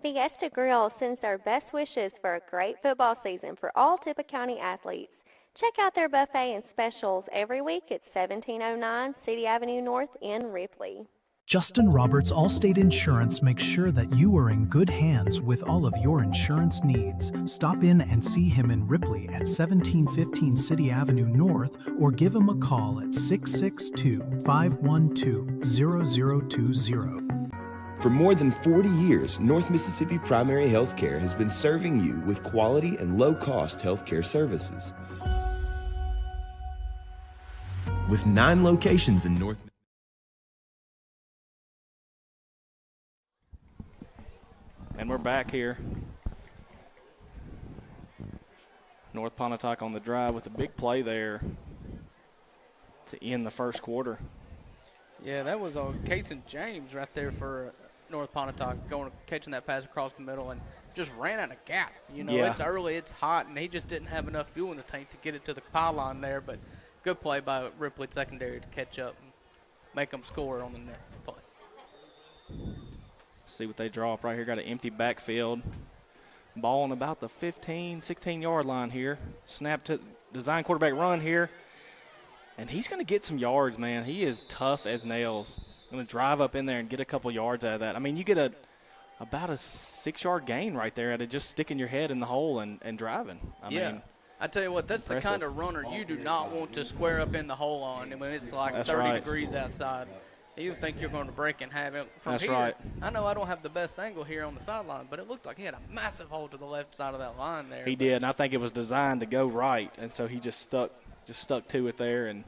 H: Fiesta Grill sends their best wishes for a great football season for all Tippah County athletes. Check out their buffet and specials every week at 1709 City Avenue North in Ripley.
N: Justin Roberts Allstate Insurance makes sure that you are in good hands with all of your insurance needs. Stop in and see him in Ripley at 1715 City Avenue North or give him a call at 662-512-0020.
O: For more than 40 years, North Mississippi Primary Healthcare has been serving you with quality and low-cost healthcare services. With 9 locations in North Mississippi.
E: And we're back here. North Pontotoc on the drive with a big play there to end the first quarter.
D: Yeah, that was Caton James right there for North Pontotoc catching that pass across the middle and just ran out of gas. You know,
E: Yeah.
D: It's early, it's hot, and he just didn't have enough fuel in the tank to get it to the pylon there. But good play by Ripley secondary to catch up and make them score on the next play.
E: See what they draw up right here. Got an empty backfield. Ball on about the 15, 16-yard line here. Snap to design quarterback run here. And he's going to get some yards, man. He is tough as nails. Going to drive up in there and get a couple yards out of that. I mean, you get about a 6-yard gain right there out of just sticking your head in the hole and driving. I mean,
D: I tell you what, that's
E: impressive.
D: the kind of runner you do not want to square up in the hole on when it's like
E: That's
D: 30
E: right.
D: degrees outside. You think you're going to break and have it from
E: That's
D: here.
E: right.
D: I know I don't have the best angle here on the sideline, but it looked like he had a massive hole to the left side of that line there.
E: He did, and I think it was designed to go right, and so he just stuck to it there and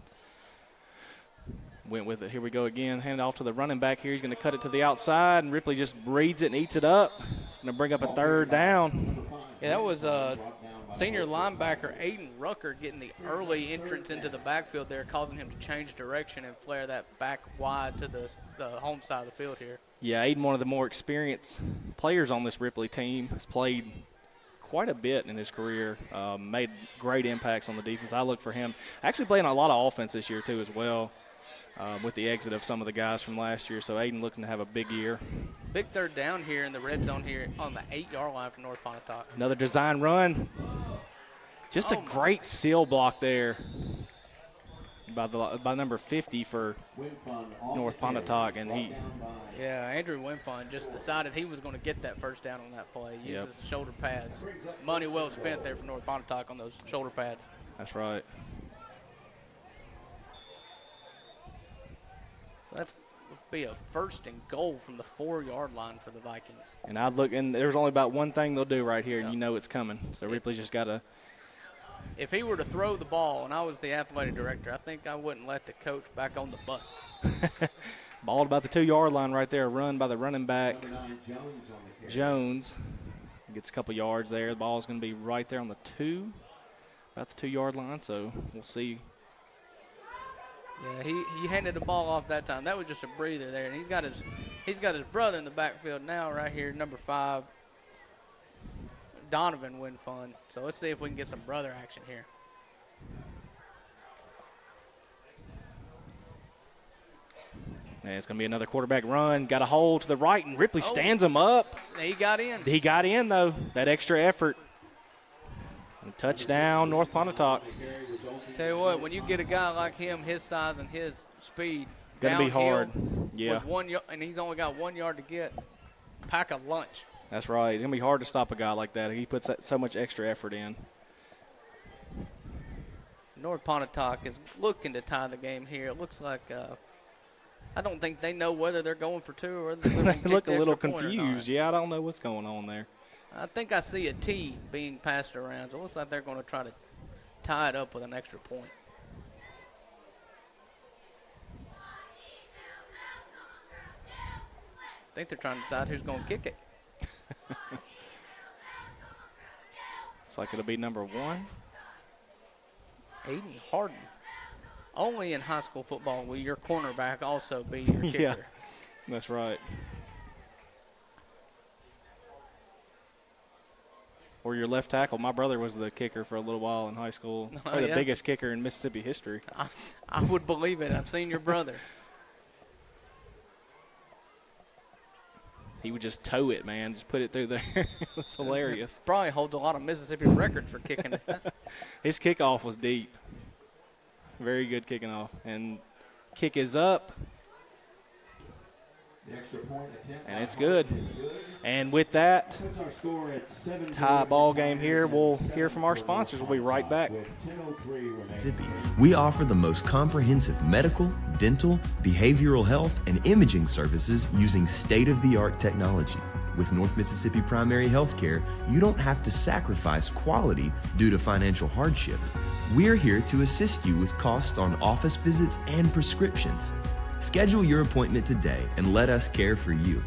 E: went with it. Here we go again. Hand it off to the running back here. He's going to cut it to the outside, and Ripley just reads it and eats it up. It's going to bring up a 3rd down.
D: Yeah, that was senior linebacker Aiden Rucker getting the early entrance into the backfield there, causing him to change direction and flare that back wide to the home side of the field here.
E: Yeah, Aiden, one of the more experienced players on this Ripley team, has played quite a bit in his career, made great impacts on the defense. I look for him. Actually playing a lot of offense this year too as well. with the exit of some of the guys from last year. So Aiden looking to have a big year.
D: Big third down here in the red zone here on the 8-yard line for North Pontotoc.
E: Another design run. Just a great seal block there by number 50 for North Pontotoc, and he.
D: Yeah, Andrew Winfund just decided he was going to get that first down on that play. Uses shoulder pads. Money well spent there for North Pontotoc on those shoulder pads.
E: That's right.
D: That's be a first and goal from the 4-yard line for the Vikings.
E: And I'd look, and there's only about one thing they'll do right here, and you know it's coming. So Ripley's just got to.
D: If he were to throw the ball and I was the athletic director, I think I wouldn't let the coach back on the bus.
E: Ball at about the 2-yard line right there, run by the running back. Jones gets a couple yards there. The ball's going to be right there on the 2, about the 2-yard line, so we'll see.
D: Yeah, he handed the ball off that time. That was just a breather there, and he's got his brother in the backfield now right here, number 5, Donovan Winfund. So let's see if we can get some brother action here.
E: And it's going to be another quarterback run. Got a hole to the right, and Ripley stands him up.
D: He got in.
E: He got in, though. That extra effort. And touchdown, North Pontotoc.
D: Tell you what, when you get a guy like him, his size and his speed,
E: gonna be hard. Yeah.
D: With and he's only got 1 yard to get, pack a lunch.
E: That's right. It's going to be hard to stop a guy like that. He puts so much extra effort in.
D: North Pontotoc is looking to tie the game here. It looks like I don't think they know whether they're going for 2 or whether they're going to
E: They look a little confused. Yeah, I don't know what's going on there.
D: I think I see a T being passed around. So it looks like they're going to try to tie it up with an extra point. I think they're trying to decide who's going to kick it.
E: Looks like it'll be number 1.
D: Aiden Harden. Only in high school football will your cornerback also be your kicker.
E: Yeah, that's right. Or your left tackle. My brother was the kicker for a little while in high school. Probably the biggest kicker in Mississippi history.
D: I would believe it. I've seen your brother.
E: He would just toe it, man. Just put it through there. It's hilarious.
D: Probably holds a lot of Mississippi records for kicking it.
E: His kickoff was deep. Very good kicking off. And kick is up. And it's good. And with that, tie ball game here. We'll hear from our sponsors. We'll be right back.
O: Mississippi, we offer the most comprehensive medical, dental, behavioral health, and imaging services using state-of-the-art technology. With North Mississippi Primary Healthcare, you don't have to sacrifice quality due to financial hardship. We're here to assist you with costs on office visits and prescriptions. Schedule your appointment today and let us care for you.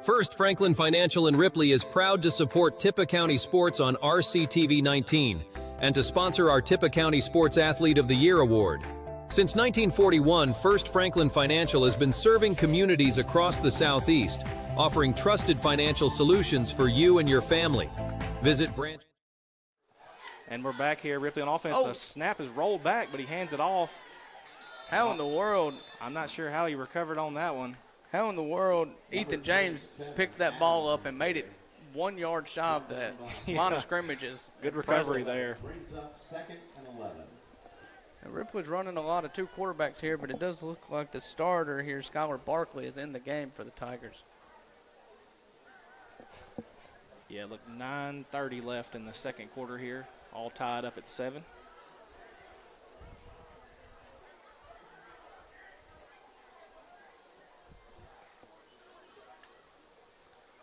I: First Franklin Financial in Ripley is proud to support Tippah County sports on RCTV 19 and to sponsor our Tippah County Sports Athlete of the Year award. Since 1941, First Franklin Financial has been serving communities across the Southeast, offering trusted financial solutions for you and your family. Visit branch.
E: And we're back here. Ripley on offense. The snap is rolled back, but he hands it off.
D: How in the world?
E: I'm not sure how he recovered on that one.
D: How in the world Ethan James picked that ball up and made it 1 yard shy of the line of scrimmages?
E: Good recovery there.
A: Brings up 2nd and 11.
D: And Ripley's running a lot of 2 quarterbacks here, but it does look like the starter here, Skylar Barkley, is in the game for the Tigers.
E: Yeah, look, 9:30 left in the second quarter here. All tied up at 7.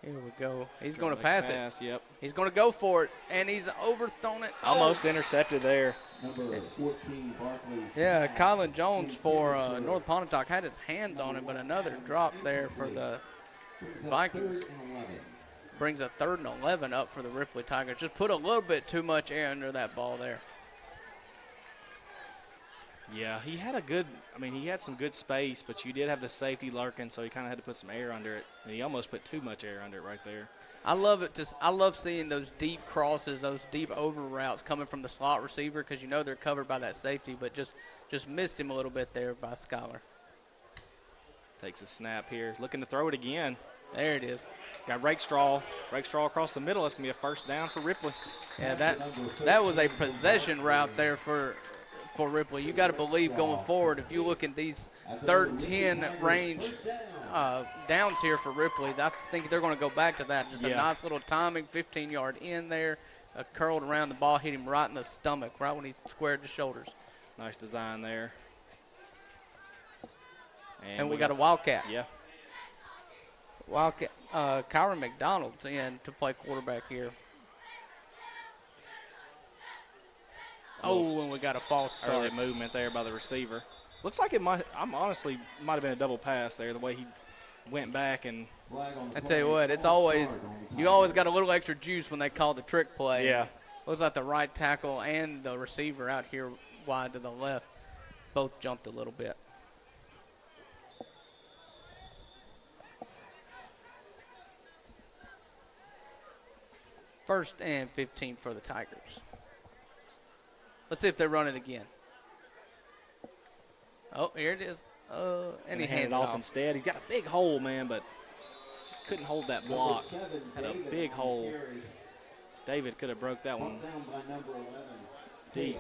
D: Here we go. He's going to pass it.
E: Yep.
D: He's going to go for it, and he's overthrown it.
E: Almost intercepted there.
A: Number 14, Barkley.
D: Yeah, Colin Jones for North Pontotoc had his hands on it, but another drop there for the Vikings. Brings a 3rd and 11 up for the Ripley Tigers. Just put a little bit too much air under that ball there.
E: Yeah, he had he had some good space, but you did have the safety lurking, so he kind of had to put some air under it, and he almost put too much air under it right there.
D: I love it. I love seeing those deep crosses, those deep over routes coming from the slot receiver because you know they're covered by that safety, but just missed him a little bit there by Skyler.
E: Takes a snap here, looking to throw it again.
D: There it is.
E: Got Rakestraw across the middle. That's going to be a first down for Ripley.
D: Yeah, that was a possession route there for Ripley. You got to believe going forward, if you look at these 3rd and 10 range downs here for Ripley, I think they're going to go back to that. Just a nice little timing, 15-yard in there, curled around the ball, hit him right in the stomach, right when he squared the shoulders.
E: Nice design there.
D: And we got a Wildcat.
E: Yeah.
D: Wildcat. Kyron McDonald's in to play quarterback here. Oh, and we got a false start.
E: Early movement there by the receiver. Looks like it might have been a double pass there, the way he went back and.
D: I tell you what, you always got a little extra juice when they call the trick play.
E: Yeah.
D: Looks like the right tackle and the receiver out here wide to the left both jumped a little bit. First and 15 for the Tigers. Let's see if they run it again. Oh, here it is. And he handed it off
E: instead. He's got a big hole, man, but just couldn't hold that block. Had a big hole. David could have broke that one deep.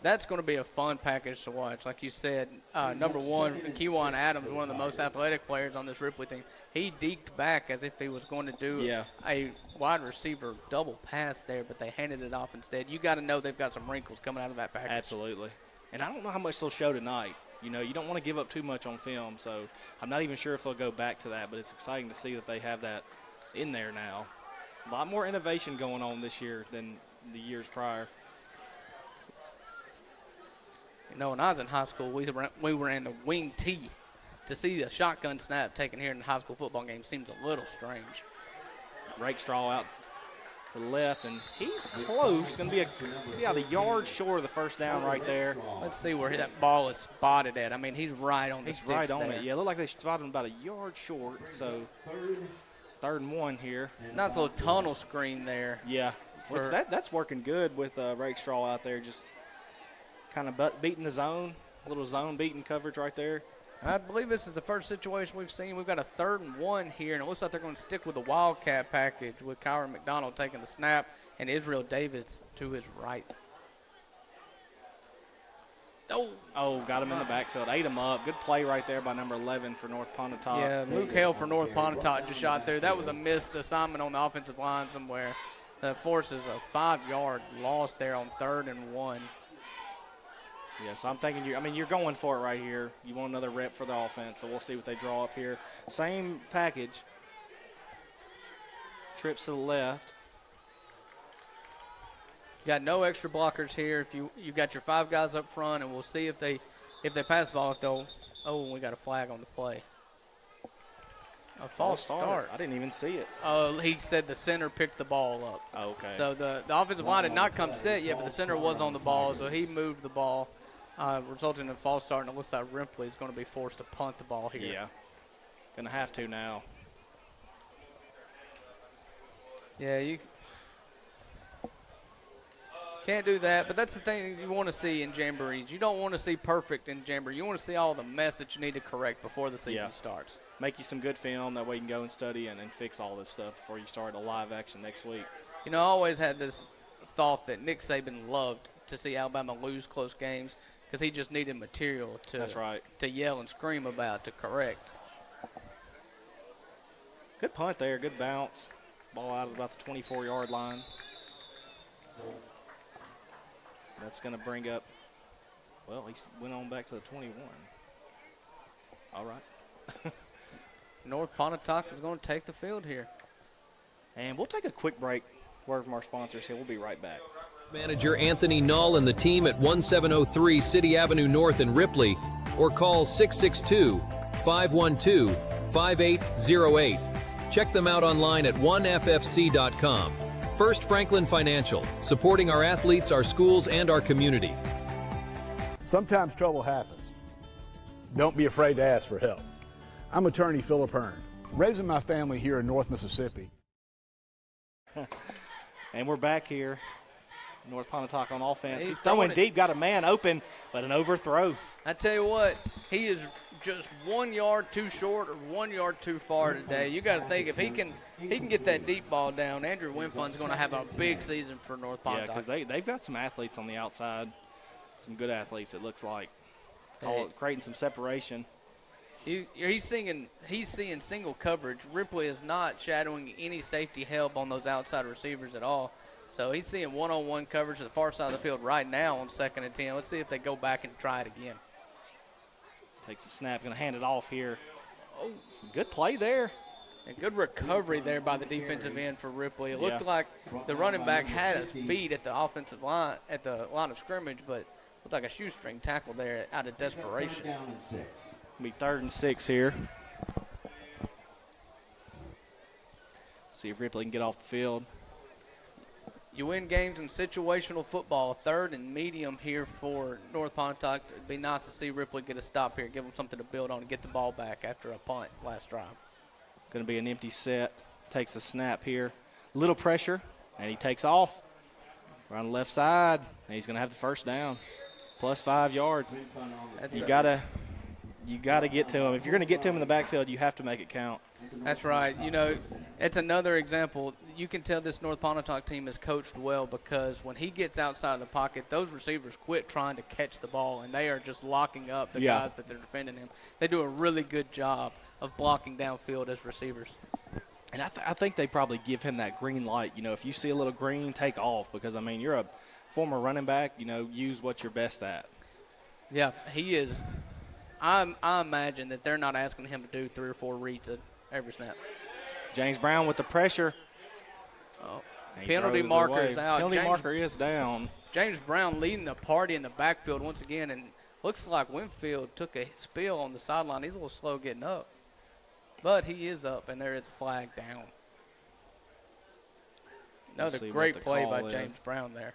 D: That's going to be a fun package to watch. Like you said, number 1, Kewan Adams, one of the most athletic players on this Ripley team. He deked back as if he was going to do a wide receiver double pass there, but they handed it off instead. You got to know they've got some wrinkles coming out of that package.
E: Absolutely. And I don't know how much they'll show tonight. You know, you don't want to give up too much on film, so I'm not even sure if they'll go back to that, but it's exciting to see that they have that in there now. A lot more innovation going on this year than the years prior.
D: You know, when I was in high school, we ran the wing T. To see a shotgun snap taken here in the high school football game seems a little strange.
E: Rakestraw out to the left, and he's close. Going to be about a yard short of the first down right there.
D: Let's see where that ball is spotted at. I mean, he's right on the sticks.
E: He's right on
D: there.
E: it. Yeah, look like they spotted him about a yard short. So 3rd and 1 here.
D: Nice little tunnel screen there.
E: Yeah, that's working good with Rakestraw out there, just kind of beating the zone. A little zone beating coverage right there.
D: I believe this is the first situation we've seen. We've got a 3rd and 1 here, and it looks like they're going to stick with the Wildcat package with Kyron McDonald taking the snap and Israel Davis to his right.
E: Oh, got him in the backfield. Ate him up. Good play right there by number 11 for North Pontotoc.
D: Yeah, Luke Hale for North Pontotoc just shot there. That was a missed assignment on the offensive line somewhere. That forces a 5-yard loss there on 3rd and 1.
E: Yeah, so I'm thinking you're going for it right here. You want another rep for the offense, so we'll see what they draw up here. Same package. Trips to the left.
D: You got no extra blockers here. If you got your 5 guys up front, and we'll see if they pass the ball. If they'll, we got a flag on the play. A false start.
E: I didn't even see it.
D: He said the center picked the ball up.
E: Oh, okay.
D: So the offensive line had not come set yet, but the center was on the ball, so he moved the ball, resulting in a false start, and it looks like Ripley is going to be forced to punt the ball here.
E: Yeah, going to have to now.
D: Yeah, you can't do that, but that's the thing you want to see in jamborees. You don't want to see perfect in jamboree. You want to see all the mess that you need to correct before the season starts.
E: Make you some good film. That way you can go and study and fix all this stuff before you start a live action next week.
D: You know, I always had this thought that Nick Saban loved to see Alabama lose close games because he just needed material to yell and scream about, to correct.
E: Good punt there. Good bounce. Ball out of about the 24-yard line. That's going to bring up, well, he went on back to the 21. All right.
D: North Pontotoc is going to take the field here.
E: And we'll take a quick break. Word from our sponsors here. We'll be right back.
I: Manager Anthony Null and the team at 1703 City Avenue North in Ripley, or call 662-512-5808. Check them out online at oneffc.com. First Franklin Financial, supporting our athletes, our schools, and our community.
P: Sometimes trouble happens. Don't be afraid to ask for help. I'm attorney Philip Hearn, raising my family here in North Mississippi.
E: And we're back here. North Pontotoc on offense.
D: He's
E: Throwing
D: throwing it
E: deep, got a man open, but an overthrow.
D: I tell you what, he is just 1 yard too short or 1 yard too far today. You got to think if he can get that deep ball down, Andrew Winfun's going to have a big season for North Pontotoc.
E: Yeah, because they've got some athletes on the outside, some good athletes. It looks like creating some separation.
D: He's seeing single coverage. Ripley is not shadowing any safety help on those outside receivers at all. So he's seeing one-on-one coverage to the far side of the field right now on 2nd and 10. Let's see if they go back and try it again.
E: Takes a snap, going to hand it off here. Oh, good play there.
D: And good recovery there by the defensive end for Ripley. It looked like the running back had his feet at the offensive line, at the line of scrimmage, but looked like a shoestring tackle there out of desperation.
E: It'll be 3rd and 6 here. See if Ripley can get off the field.
D: You win games in situational football. 3rd and medium here for North Pontotoc. It'd be nice to see Ripley get a stop here, give them something to build on and get the ball back after a punt last drive.
E: Going to be an empty set. Takes a snap here. Little pressure, and he takes off. Around the left side, and he's going to have the first down. Plus 5 yards. You gotta get to him. If you're going to get to him in the backfield, you have to make it count.
D: That's right. You know, it's another example. You can tell this North Pontotoc team is coached well because when he gets outside of the pocket, those receivers quit trying to catch the ball, and they are just locking up the guys that they're defending him. They do a really good job of blocking downfield as receivers.
E: And I think they probably give him that green light. You know, if you see a little green, take off because, I mean, you're a former running back. You know, use what you're best at.
D: Yeah, he is. I imagine that they're not asking him to do 3 or 4 reads at every snap.
E: James Brown with the pressure.
D: Oh, penalty marker is out.
E: Penalty marker is down.
D: James Brown leading the party in the backfield once again, and looks like Winfield took a spill on the sideline. He's a little slow getting up. But he is up, and there is a flag down. Another great play by James Brown there.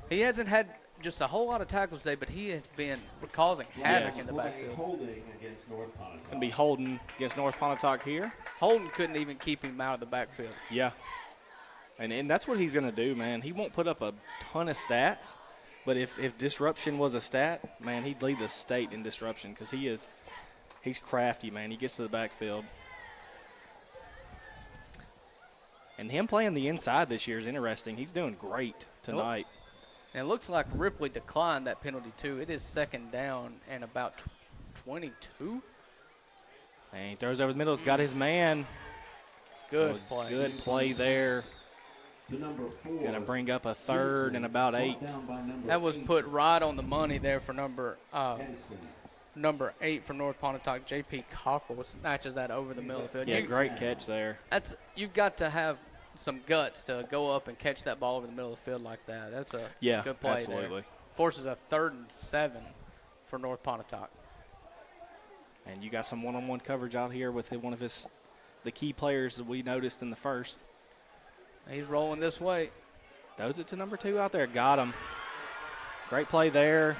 D: He hasn't had just a whole lot of tackles today, but he has been causing havoc in the backfield.
A: Holding against North Pontotoc.
E: Going to be holding against North Pontotoc here.
D: Holden couldn't even keep him out of the backfield.
E: Yeah. And that's what he's going to do, man. He won't put up a ton of stats, but if disruption was a stat, man, he'd lead the state in disruption because he's crafty, man. He gets to the backfield. And him playing the inside this year is interesting. He's doing great tonight.
D: And it looks like Ripley declined that penalty, too. It is 2nd down and about 22.
E: And he throws over the middle. He's got his man.
D: Good play.
E: Good play there.
A: Number 4.
E: Going to bring up a 3rd and about 8.
D: That was put right on the money there for number 8 for North Pontotoc. J.P. Cockle snatches that over the middle of the field.
E: Yeah, great catch there.
D: You've got to have some guts to go up and catch that ball over the middle of the field like that. That's a good play
E: absolutely.
D: there. Forces a 3rd and 7 for North Pontotoc.
E: And you got some one-on-one coverage out here with one of the key players that we noticed in the first.
D: He's rolling this way.
E: Throws it to number 2 out there. Got him. Great play there.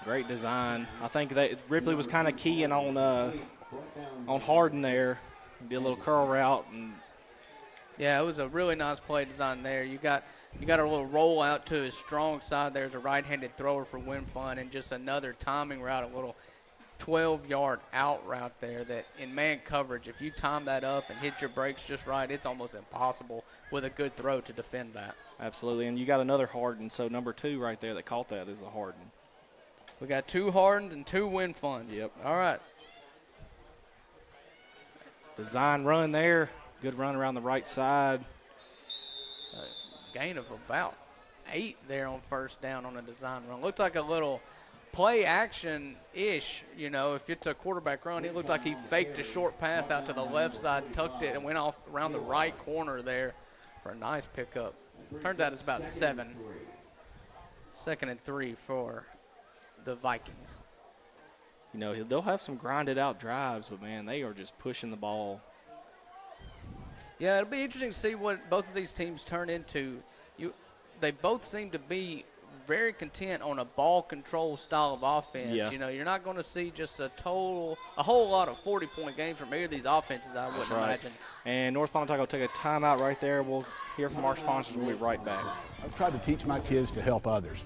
E: Great design. I think that Ripley was kind of keying on Harden there. Did a little curl route.
D: Yeah, it was a really nice play design there. You got a little roll out to his strong side. There's a right-handed thrower for Winfun, and just another timing route, a little 12-yard out route there that in man coverage, if you time that up and hit your brakes just right, it's almost impossible with a good throw to defend that.
E: Absolutely, and you got another Harden, so number 2 right there that caught that is a Harden.
D: We got 2 Hardens and 2 Winfuns.
E: Yep.
D: All right.
E: Design run there. Good run around the right side.
D: Gain of about 8 there on 1st down on a design run. Looked like a little play action-ish, you know, if it's a quarterback run. It looked like he faked a short pass out to the left side, tucked it, and went off around the right corner there for a nice pickup. Turns out it's about 7. 2nd and 3 for the Vikings.
E: You know, they'll have some grinded-out drives, but, man, they are just pushing the ball.
D: Yeah, it'll be interesting to see what both of these teams turn into. They both seem to be very content on a ball control style of offense.
E: Yeah.
D: You know, you're not going to see just a whole lot of 40-point games from either of these offenses, I wouldn't imagine.
E: And North Pontotoc will take a timeout right there. We'll hear from our sponsors. We'll be right back.
P: I've tried to teach my kids to help others.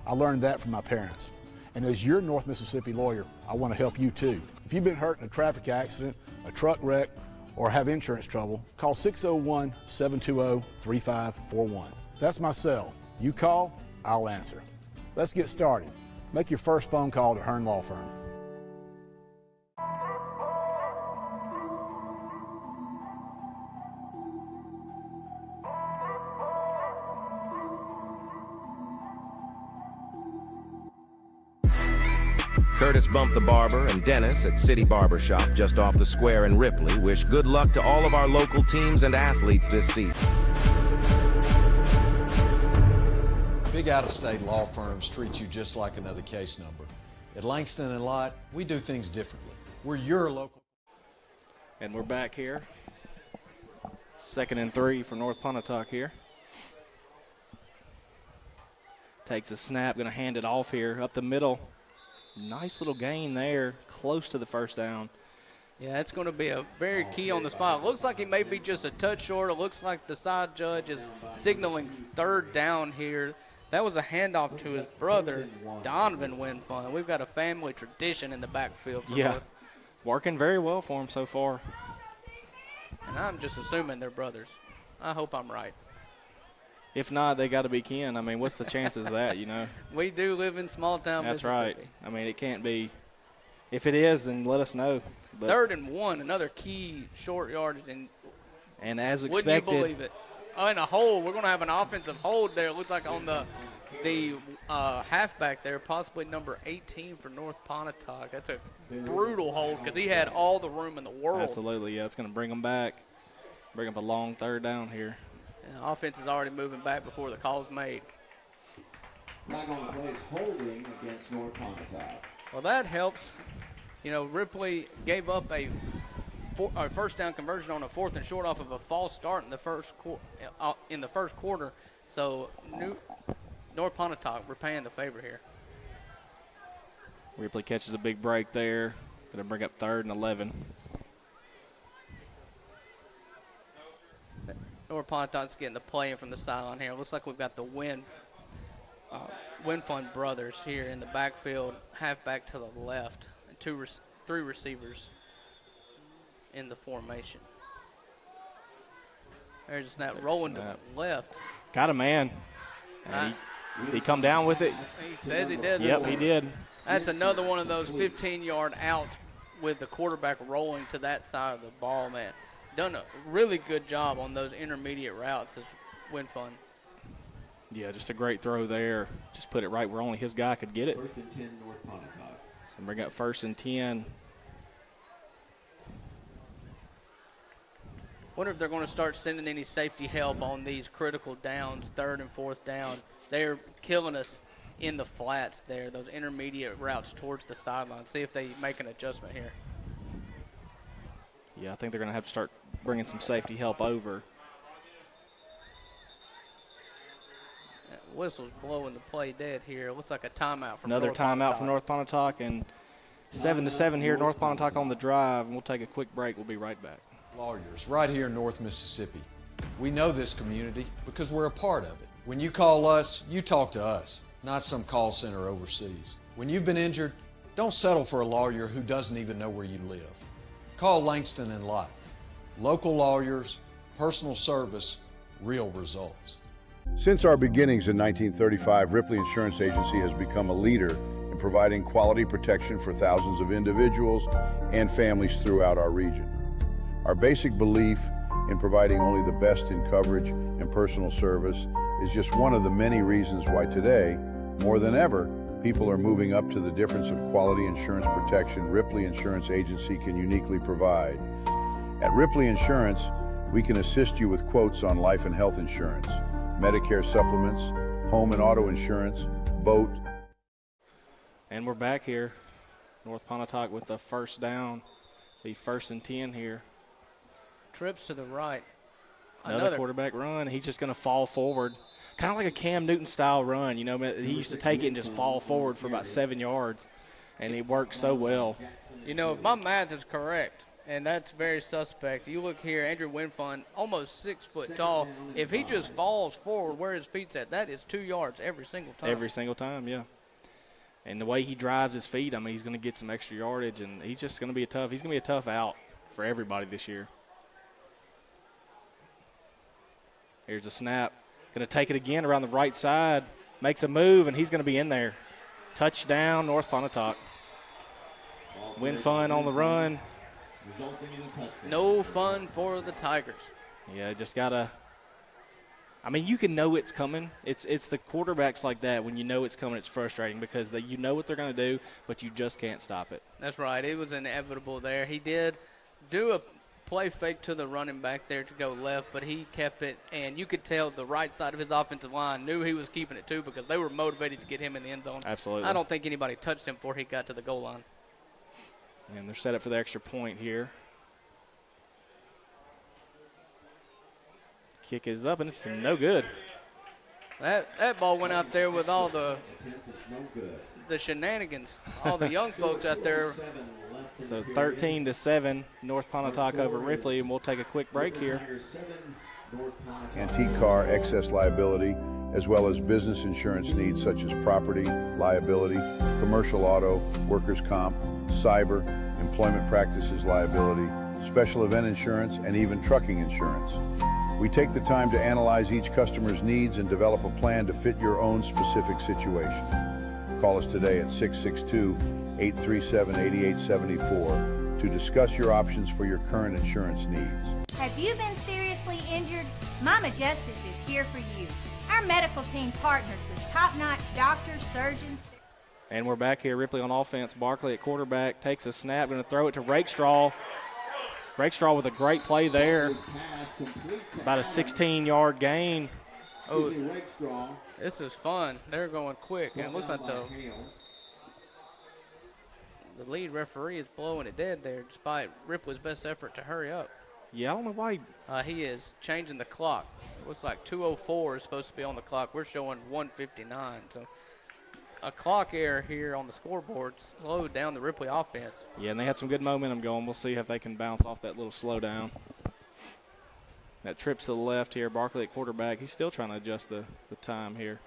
P: I learned that from my parents. And as your North Mississippi lawyer, I want to help you too. If you've been hurt in a traffic accident, a truck wreck, or have insurance trouble, call 601-720-3541. That's my cell. You call, I'll answer. Let's get started. Make your first phone call to Hearn Law Firm.
Q: Curtis Bump the Barber and Dennis at City Barber Shop just off the square in Ripley wish good luck to all of our local teams and athletes this season.
R: Big out-of-state law firms treat you just like another case number. At Langston and Lott, we do things differently. We're your local.
E: And we're back here. 2nd and 3 for North Pontotoc here. Takes a snap, going to hand it off here up the middle. Nice little gain there, close to the first down.
D: Yeah, it's going to be a very key on the spot. It looks like he may be just a touch short. It looks like the side judge is signaling 3rd down here. That was a handoff to his brother, Donovan Winfun. We've got a family tradition in the backfield for North.
E: Working very well for him so far.
D: And I'm just assuming they're brothers. I hope I'm right.
E: If not, they got to be kin. I mean, what's the chances of that,
D: We do live in small-town
E: That's
D: Mississippi.
E: right. I mean, it can't be. If it is, then let us know. But
D: 3rd and 1, another key short yardage.
E: And as
D: wouldn't
E: expected.
D: you believe it? Oh, and a hold. We're going to have an offensive hold there. It looks like on the halfback there, possibly number 18 for North Pontotoc. That's a brutal hold because he had all the room in the world.
E: Absolutely, yeah. It's going to bring them back. Bring up a long 3rd down here.
D: And the offense is already moving back before the call's made.
A: Flag on the play is holding against North Pontotoc.
D: Well, that helps. Ripley gave up a first down conversion on a 4th and short off of a false start in the first quarter. So North Pontotoc, we're paying the favor here.
E: Ripley catches a big break there. Going to bring up 3rd and 11.
D: North Pontotoc's getting the play in from the sideline here. Looks like we've got the Winfun brothers here in the backfield, halfback to the left, and 3 receivers in the formation. There's a snap rolling to the left.
E: Got a man. He come down with it.
D: He says he did.
E: Yep, he did.
D: That's another one of those 15-yard outs with the quarterback rolling to that side of the ball, man. Done a really good job on those intermediate routes as Winfun.
E: Yeah, just a great throw there. Just put it right where only his guy could get it.
A: 1st and 10, North Pontotoc.
E: So bring up 1st and 10.
D: Wonder if they're going to start sending any safety help on these critical downs, 3rd and 4th down. They're killing us in the flats there, those intermediate routes towards the sideline. See if they make an adjustment here.
E: Yeah, I think they're going to have to start bringing some safety help over.
D: That whistle's blowing the play dead here. Looks like a timeout from
E: Another
D: North
E: timeout
D: Pontotoc.
E: from North Pontotoc, and 7-7 here. North Pontotoc on the drive, and we'll take a quick break. We'll be right back.
R: Lawyers, right here in North Mississippi. We know this community because we're a part of it. When you call us, you talk to us, not some call center overseas. When you've been injured, don't settle for a lawyer who doesn't even know where you live. Call Langston and Lott. Local lawyers, personal service, real results.
G: Since our beginnings in 1935, Ripley Insurance Agency has become a leader in providing quality protection for thousands of individuals and families throughout our region. Our basic belief in providing only the best in coverage and personal service is just one of the many reasons why today, more than ever, people are moving up to the difference of quality insurance protection Ripley Insurance Agency can uniquely provide. At Ripley Insurance, we can assist you with quotes on life and health insurance, Medicare supplements, home and auto insurance, boat.
E: And we're back here. North Pontotoc with the 1st down. Be 1st and 10 here.
D: Trips to the right.
E: Another quarterback run. He's just going to fall forward. kind of like a Cam Newton style run. You know, he used to take it and just fall forward for about 7 yards, and it worked so well.
D: You know, if my math is correct, and that's very suspect, you look here, Andrew Winfund, almost 6 foot tall. If he just falls forward where his feet's at, that is 2 yards every single time.
E: Every single time, yeah. And the way he drives his feet, I mean, he's going to get some extra yardage, and he's just going to be he's going to be a tough out for everybody this year. Here's a snap. Going to take it again around the right side. Makes a move, and he's going to be in there. Touchdown, North Pontotoc. Winfund on the run.
D: No fun for the Tigers.
E: Yeah, just got to – I mean, you can know it's coming. It's the quarterbacks like that. When you know it's coming, it's frustrating because you know what they're going to do, but you just can't stop it.
D: That's right. It was inevitable there. He did do a play fake to the running back there to go left, but he kept it, and you could tell the right side of his offensive line knew he was keeping it too because they were motivated to get him in the end zone.
E: Absolutely.
D: I don't think anybody touched him before he got to the goal line.
E: And they're set up for the extra point here. Kick is up, and it's no good.
D: That ball went out there with all the shenanigans, all the young folks out there.
E: So 13-7, North Pontotoc over Ripley, and we'll take a quick break here.
G: Antique car, excess liability, as well as business insurance needs such as property, liability, commercial auto, workers' comp, cyber, employment practices liability, special event insurance, and even trucking insurance. We take the time to analyze each customer's needs and develop a plan to fit your own specific situation. Call us today at 662-837-8874 to discuss your options for your current insurance needs.
S: Have you been seriously injured? Mama Justice is here for you. Our medical team partners with top-notch doctors, surgeons.
E: And we're back here. Ripley on offense. Barkley at quarterback takes a snap, going to throw it to Rakestraw. Rakestraw with a great play there. About a 16-yard gain.
D: Oh, this is fun. They're going quick, and it looks like the lead referee is blowing it dead there despite Ripley's best effort to hurry up.
E: Yeah, I don't know why.
D: He is changing the clock. Looks like 2:04 is supposed to be on the clock. We're showing 1:59. So a clock error here on the scoreboard slowed down the Ripley offense.
E: Yeah, and they had some good momentum going. We'll see if they can bounce off that little slowdown. That trips to the left here. Barkley at quarterback. He's still trying to adjust the time here.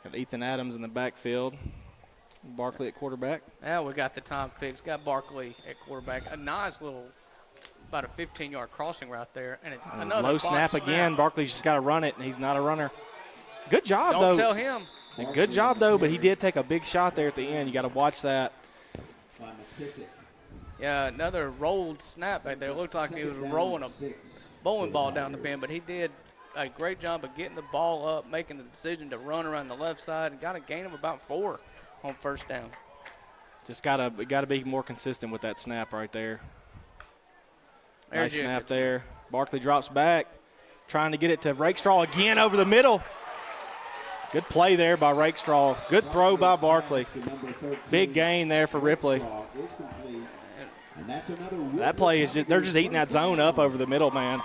E: Got Ethan Adams in the backfield. Barkley at quarterback.
D: Now we got the time fixed. Got Barkley at quarterback. A nice little, about a 15-yard crossing route there, and it's another
E: low snap again. Barkley's just got to run it, and he's not a runner. Good job, though.
D: Don't tell him.
E: Good job, though, but he did take a big shot there at the end. You got to watch that.
D: Yeah, another rolled snap back there. It looked like he was rolling a bowling ball down the bin, but he did a great job of getting the ball up, making the decision to run around the left side, and got a gain of about 4 on first down.
E: Just gotta be more consistent with that snap right there. Nice snap there. Barkley drops back, trying to get it to Rakestraw again over the middle. Good play there by Rakestraw. Good throw by Barkley. Big gain there for Ripley. That play is they're just eating that zone up over the middle, man.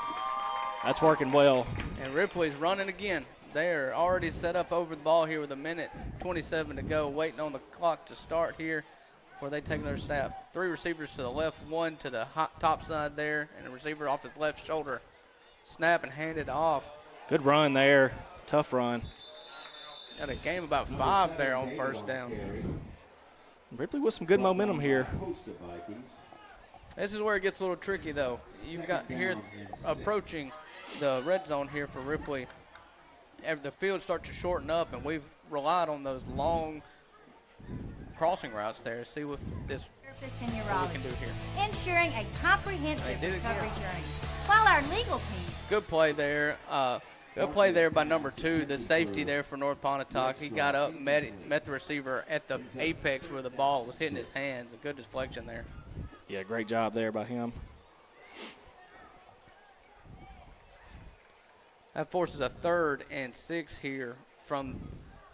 E: That's working well.
D: And Ripley's running again. They're already set up over the ball here with 1:27 to go, waiting on the clock to start here before they take another snap. 3 receivers to the left, 1 to the top side there, and a receiver off his left shoulder. Snap and hand it off.
E: Good run there. Tough run.
D: Got a gain of about 5 there on first down.
E: Ripley with some good momentum here.
D: This is where it gets a little tricky, though. You've got here approaching the red zone here for Ripley. The field starts to shorten up, and we've relied on those long crossing routes there. See what we can do here.
S: Ensuring a comprehensive recovery journey. While our legal team.
D: Good play there. Good play there by number 2, the safety there for North Pontotoc. He got up and met the receiver at the apex where the ball was hitting his hands. A good deflection there.
E: Yeah, great job there by him.
D: That forces a 3rd and 6 here from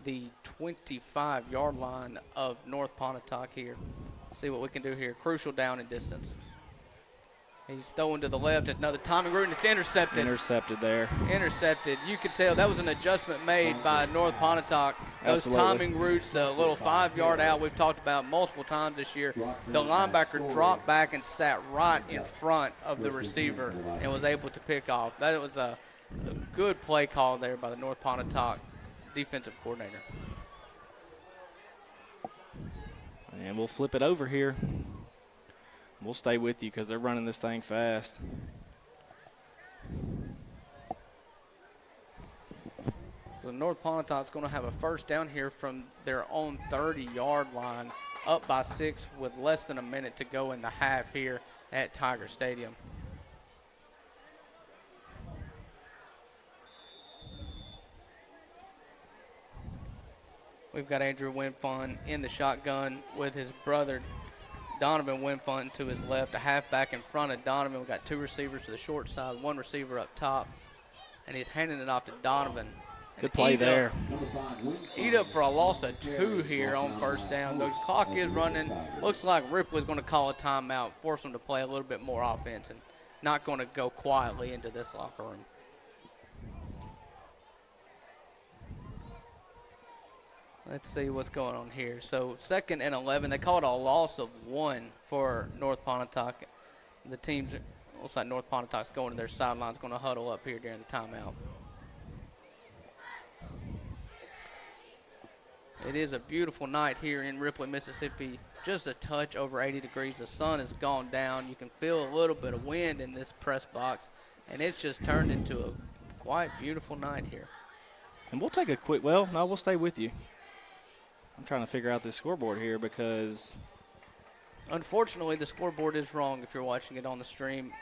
D: the 25-yard line of North Pontotoc here. See what we can do here. Crucial down and distance. He's throwing to the left at another timing route, and it's intercepted.
E: Intercepted there.
D: Intercepted. You could tell that was an adjustment made by North Pontotoc. Those timing routes, the little 5-yard out we've talked about multiple times this year, the linebacker dropped back and sat right in front of the receiver and was able to pick off. That was a good play call there by the North Pontotoc defensive coordinator.
E: And we'll flip it over here. We'll stay with you because they're running this thing fast.
D: So North Pontotoc's going to have a first down here from their own 30-yard line, up by 6 with less than a minute to go in the half here at Tiger Stadium. We've got Andrew Winfun in the shotgun with his brother Donovan Winfun to his left, a halfback in front of Donovan. We've got 2 receivers to the short side, 1 receiver up top, and he's handing it off to Donovan.
E: Good play there.
D: Eat up for a loss of 2 here on first down. The clock is running. Looks like Ripley's going to call a timeout, force them to play a little bit more offense, and not going to go quietly into this locker room. Let's see what's going on here. So 2nd and 11. They called a loss of 1 for North Pontotoc. The teams, looks like North Pontotoc's going to their sidelines, going to huddle up here during the timeout. It is a beautiful night here in Ripley, Mississippi. Just a touch over 80 degrees. The sun has gone down. You can feel a little bit of wind in this press box, and it's just turned into a quite beautiful night here.
E: And we'll take a quick, well, no, we'll stay with you. I'm trying to figure out this scoreboard here because
D: unfortunately the scoreboard is wrong if you're watching it on the stream.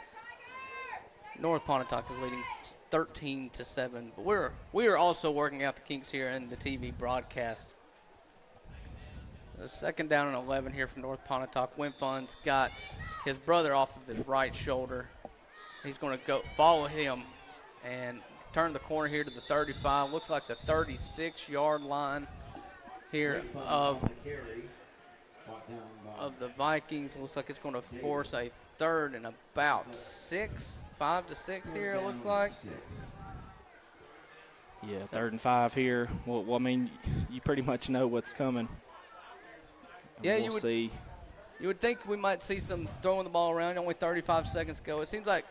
D: North Pontotoc is leading 13-7, but we are also working out the kinks here in the TV broadcast. The 2nd down and 11 here from North Pontotoc. Winfun's got his brother off of his right shoulder. He's going to go follow him and turn the corner here to the 35. Looks like the 36-yard line here of the Vikings. Looks like it's going to force a 3rd and about 6, 5 to 6 here, it looks like.
E: Yeah, 3rd and 5 here. Well, I mean, you pretty much know what's coming.
D: Yeah,
E: we'll see.
D: You would think we might see some throwing the ball around. Only 35 seconds to go. It seems like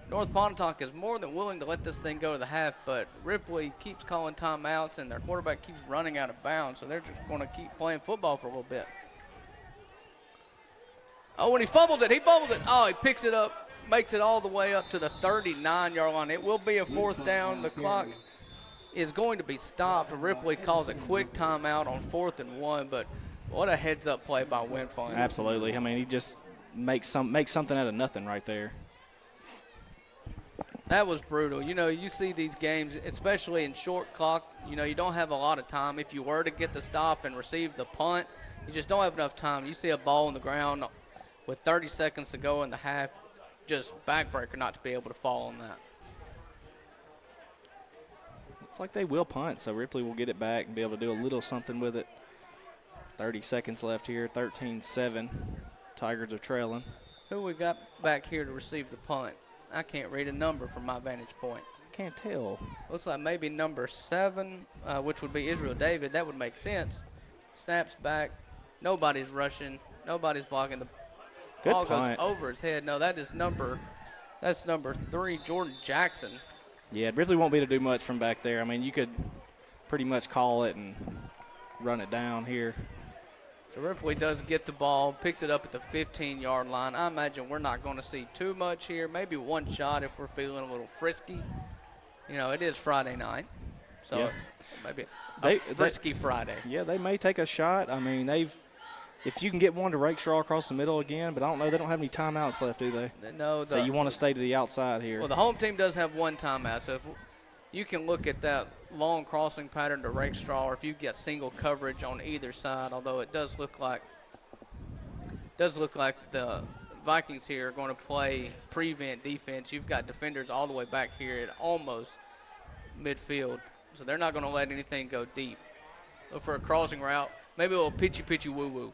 D: North Pontotoc is more than willing to let this thing go to the half, but Ripley keeps calling timeouts, and their quarterback keeps running out of bounds, so they're just going to keep playing football for a little bit. Oh, and he fumbled it. Oh, he picks it up, makes it all the way up to the 39-yard line. It will be a 4th down. The clock is going to be stopped. Ripley calls a quick timeout on 4th and 1, but what a heads-up play by Winfun.
E: Absolutely. I mean, he just makes something out of nothing right there.
D: That was brutal. You know, you see these games, especially in short clock, you know, you don't have a lot of time. If you were to get the stop and receive the punt, you just don't have enough time. You see a ball on the ground with 30 seconds to go in the half, just backbreaker not to be able to fall on that.
E: Looks like they will punt, so Ripley will get it back and be able to do a little something with it. 30 seconds left here, 13-7. Tigers are trailing.
D: Who we got back here to receive the punt? I can't read a number from my vantage point.
E: Can't tell.
D: Looks like maybe number 7, which would be Israel David. That would make sense. Snaps back. Nobody's rushing. Nobody's blocking. The ball goes over his head. No, that's number 3, Jordan Jackson.
E: Yeah, Ripley won't be able to do much from back there. I mean, you could pretty much call it and run it down here.
D: So Ripley does get the ball, picks it up at the 15-yard line. I imagine we're not going to see too much here. Maybe one shot if we're feeling a little frisky. You know, it is Friday night, so
E: yeah.
D: Maybe a frisky Friday.
E: Yeah, they may take a shot. I mean, if you can get one to Rakestraw across the middle again, but I don't know. They don't have any timeouts left, do they?
D: No.
E: So you want to stay to the outside here.
D: Well, the home team does have one timeout, so if you can look at that long crossing pattern to Rakestraw, or if you get single coverage on either side, although it does look like the Vikings here are going to play prevent defense. You've got defenders all the way back here at almost midfield, so they're not going to let anything go deep. Look for a crossing route, maybe a little pitchy woo-woo.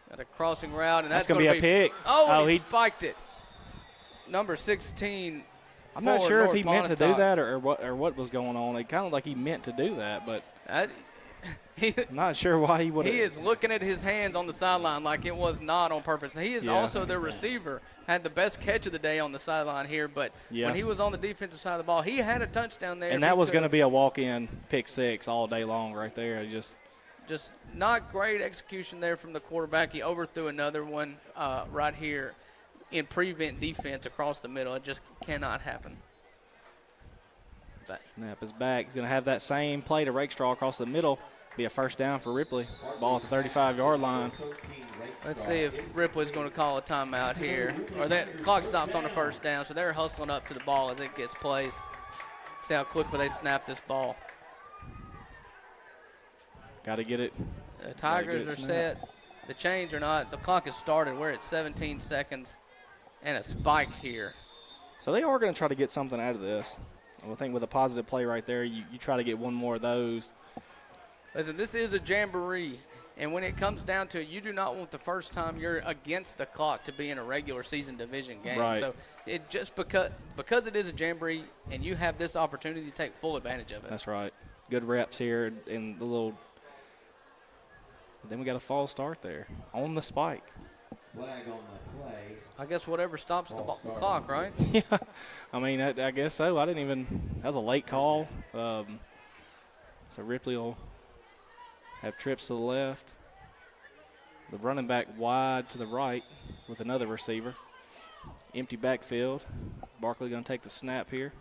D: Got a crossing route, and that's going to
E: be a pick.
D: Oh, he spiked it. number 16.
E: I'm not sure if he meant to do
D: Pontotoc.
E: that or what was going on. It kind of like he meant to do that, but I'm not sure why he would.
D: He is looking at his hands on the sideline like it was not on purpose. He is also the receiver, had the best catch of the day on the sideline here, but when he was on the defensive side of the ball, he had a touchdown there.
E: And that was going to be a walk-in pick six all day long right there. Just
D: not great execution there from the quarterback. He overthrew another one right here in prevent defense across the middle. It just cannot happen.
E: Snap is back. He's going to have that same play to Rakestraw across the middle. Be a first down for Ripley. Ball at the 35-yard line.
D: Let's see if Ripley's going to call a timeout here. Or that clock stops on the first down, so they're hustling up to the ball as it gets placed. See how quickly they snap this ball.
E: Got to get it.
D: The Tigers are set. The chains are not. The clock has started. We're at 17 seconds and a spike here.
E: So they are going to try to get something out of this. I think with a positive play right there, you try to get one more of those.
D: Listen, this is a jamboree, and when it comes down to it, you do not want the first time you're against the clock to be in a regular season division game.
E: Right.
D: So it just because it is a jamboree and you have this opportunity to take full advantage of it.
E: That's right. Good reps here in the little. Then we got a false start there on the spike.
A: Flag on the play.
D: I guess whatever stops the clock, right?
E: Yeah, I mean, I guess so. I didn't even – that was a late call. So Ripley will have trips to the left. The running back wide to the right with another receiver. Empty backfield. Barkley going to take the snap here.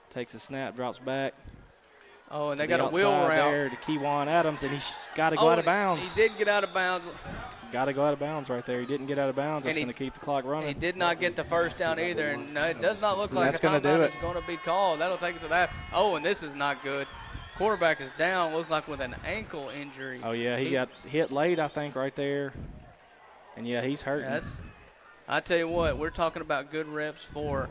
E: Takes the snap, drops back.
D: Oh, and they got a wheel route
E: there to Keywan Adams, and he's got to go out of bounds.
D: He did get out of bounds.
E: Got to go out of bounds right there. He didn't get out of bounds. That's going to keep the clock running.
D: He did not get the first down either, and it does not look like
E: That's
D: a
E: gonna do
D: timeout
E: it.
D: is going to be called. That'll take us to that. Oh, and this is not good. Quarterback is down, looks like with an ankle injury.
E: Oh, yeah, he got hit late, I think, right there. And, yeah, he's hurting.
D: I tell you what, we're talking about good reps for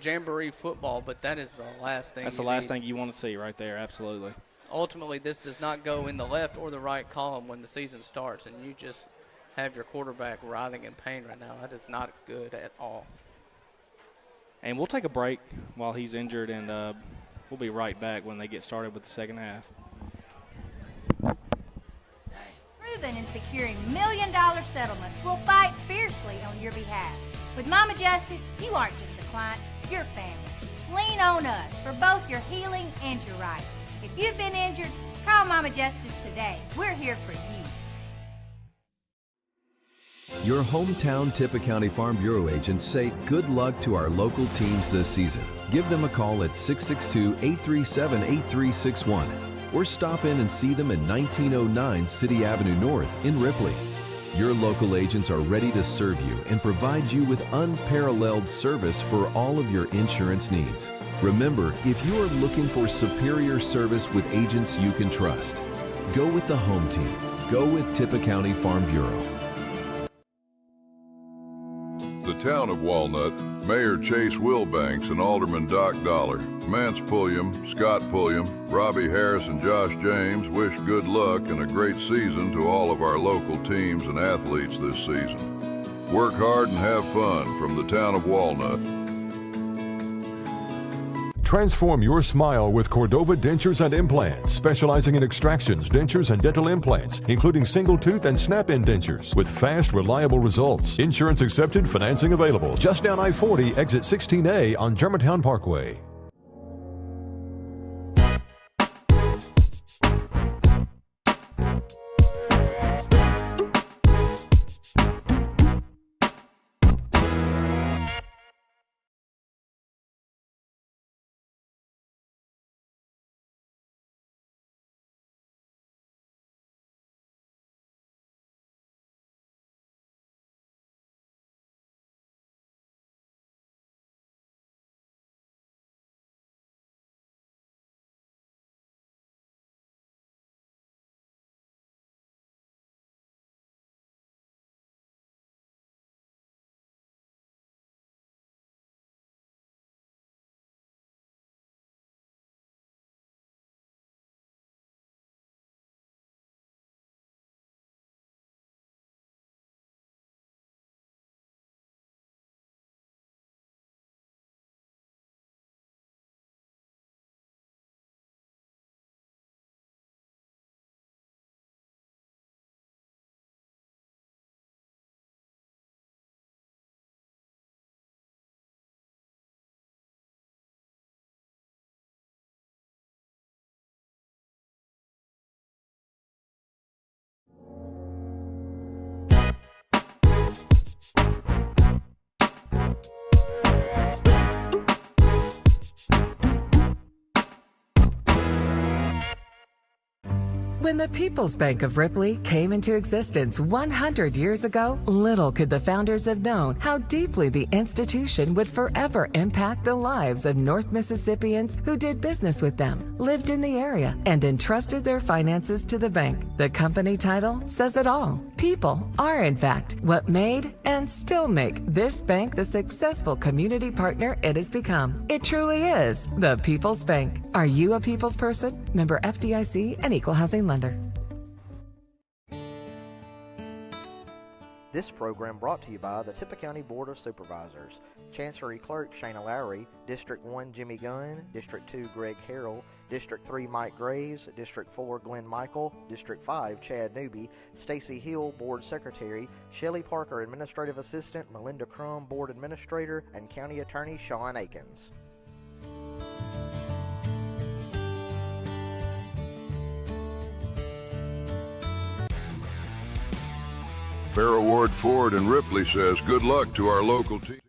D: jamboree football, but that is the last thing.
E: That's the last thing you want to see right there, absolutely.
D: Ultimately, this does not go in the left or the right column when the season starts, and you just have your quarterback writhing in pain right now. That is not good at all.
E: And we'll take a break while he's injured, and we'll be right back when they get started with the second half.
S: Proven in securing million-dollar settlements, will fight fiercely on your behalf. With Mama Justice, you aren't just a client, you're family. Lean on us for both your healing and your rights. If you've been injured, call Mama Justice today. We're here for you.
I: Your hometown Tippah County Farm Bureau agents say good luck to our local teams this season. Give them a call at 662-837-8361 or stop in and see them at 1909 City Avenue North in Ripley. Your local agents are ready to serve you and provide you with unparalleled service for all of your insurance needs. Remember, if you are looking for superior service with agents you can trust, go with the home team. Go with Tippah County Farm Bureau.
G: The town of Walnut, Mayor Chase Wilbanks and Alderman Doc Dollar, Mance Pulliam, Scott Pulliam, Robbie Harris and Josh James wish good luck and a great season to all of our local teams and athletes this season. Work hard and have fun from the town of Walnut.
T: Transform your smile with Cordova Dentures and Implants, specializing in extractions, dentures, and dental implants, including single tooth and snap-in dentures, with fast, reliable results. Insurance accepted, financing available. Just down I-40, exit 16A on Germantown Parkway.
F: When the People's Bank of Ripley came into existence 100 years ago, little could the founders have known how deeply the institution would forever impact the lives of North Mississippians who did business with them, lived in the area, and entrusted their finances to the bank. The company title says it all. People are, in fact, what made and still make this bank the successful community partner it has become. It truly is the People's Bank. Are you a people's person? Member FDIC and Equal Housing Lender.
C: This program brought to you by the Tippah County Board of Supervisors. Chancery Clerk Shayna Lowry, District 1 Jimmy Gunn, District 2 Greg Harrell, District 3 Mike Graves, District 4 Glenn Michael, District 5 Chad Newby, Stacy Hill, Board Secretary, Shelley Parker, Administrative Assistant, Melinda Crum, Board Administrator, and County Attorney Sean Akins.
G: Barrow Ward Ford in Ripley says good luck to our local team.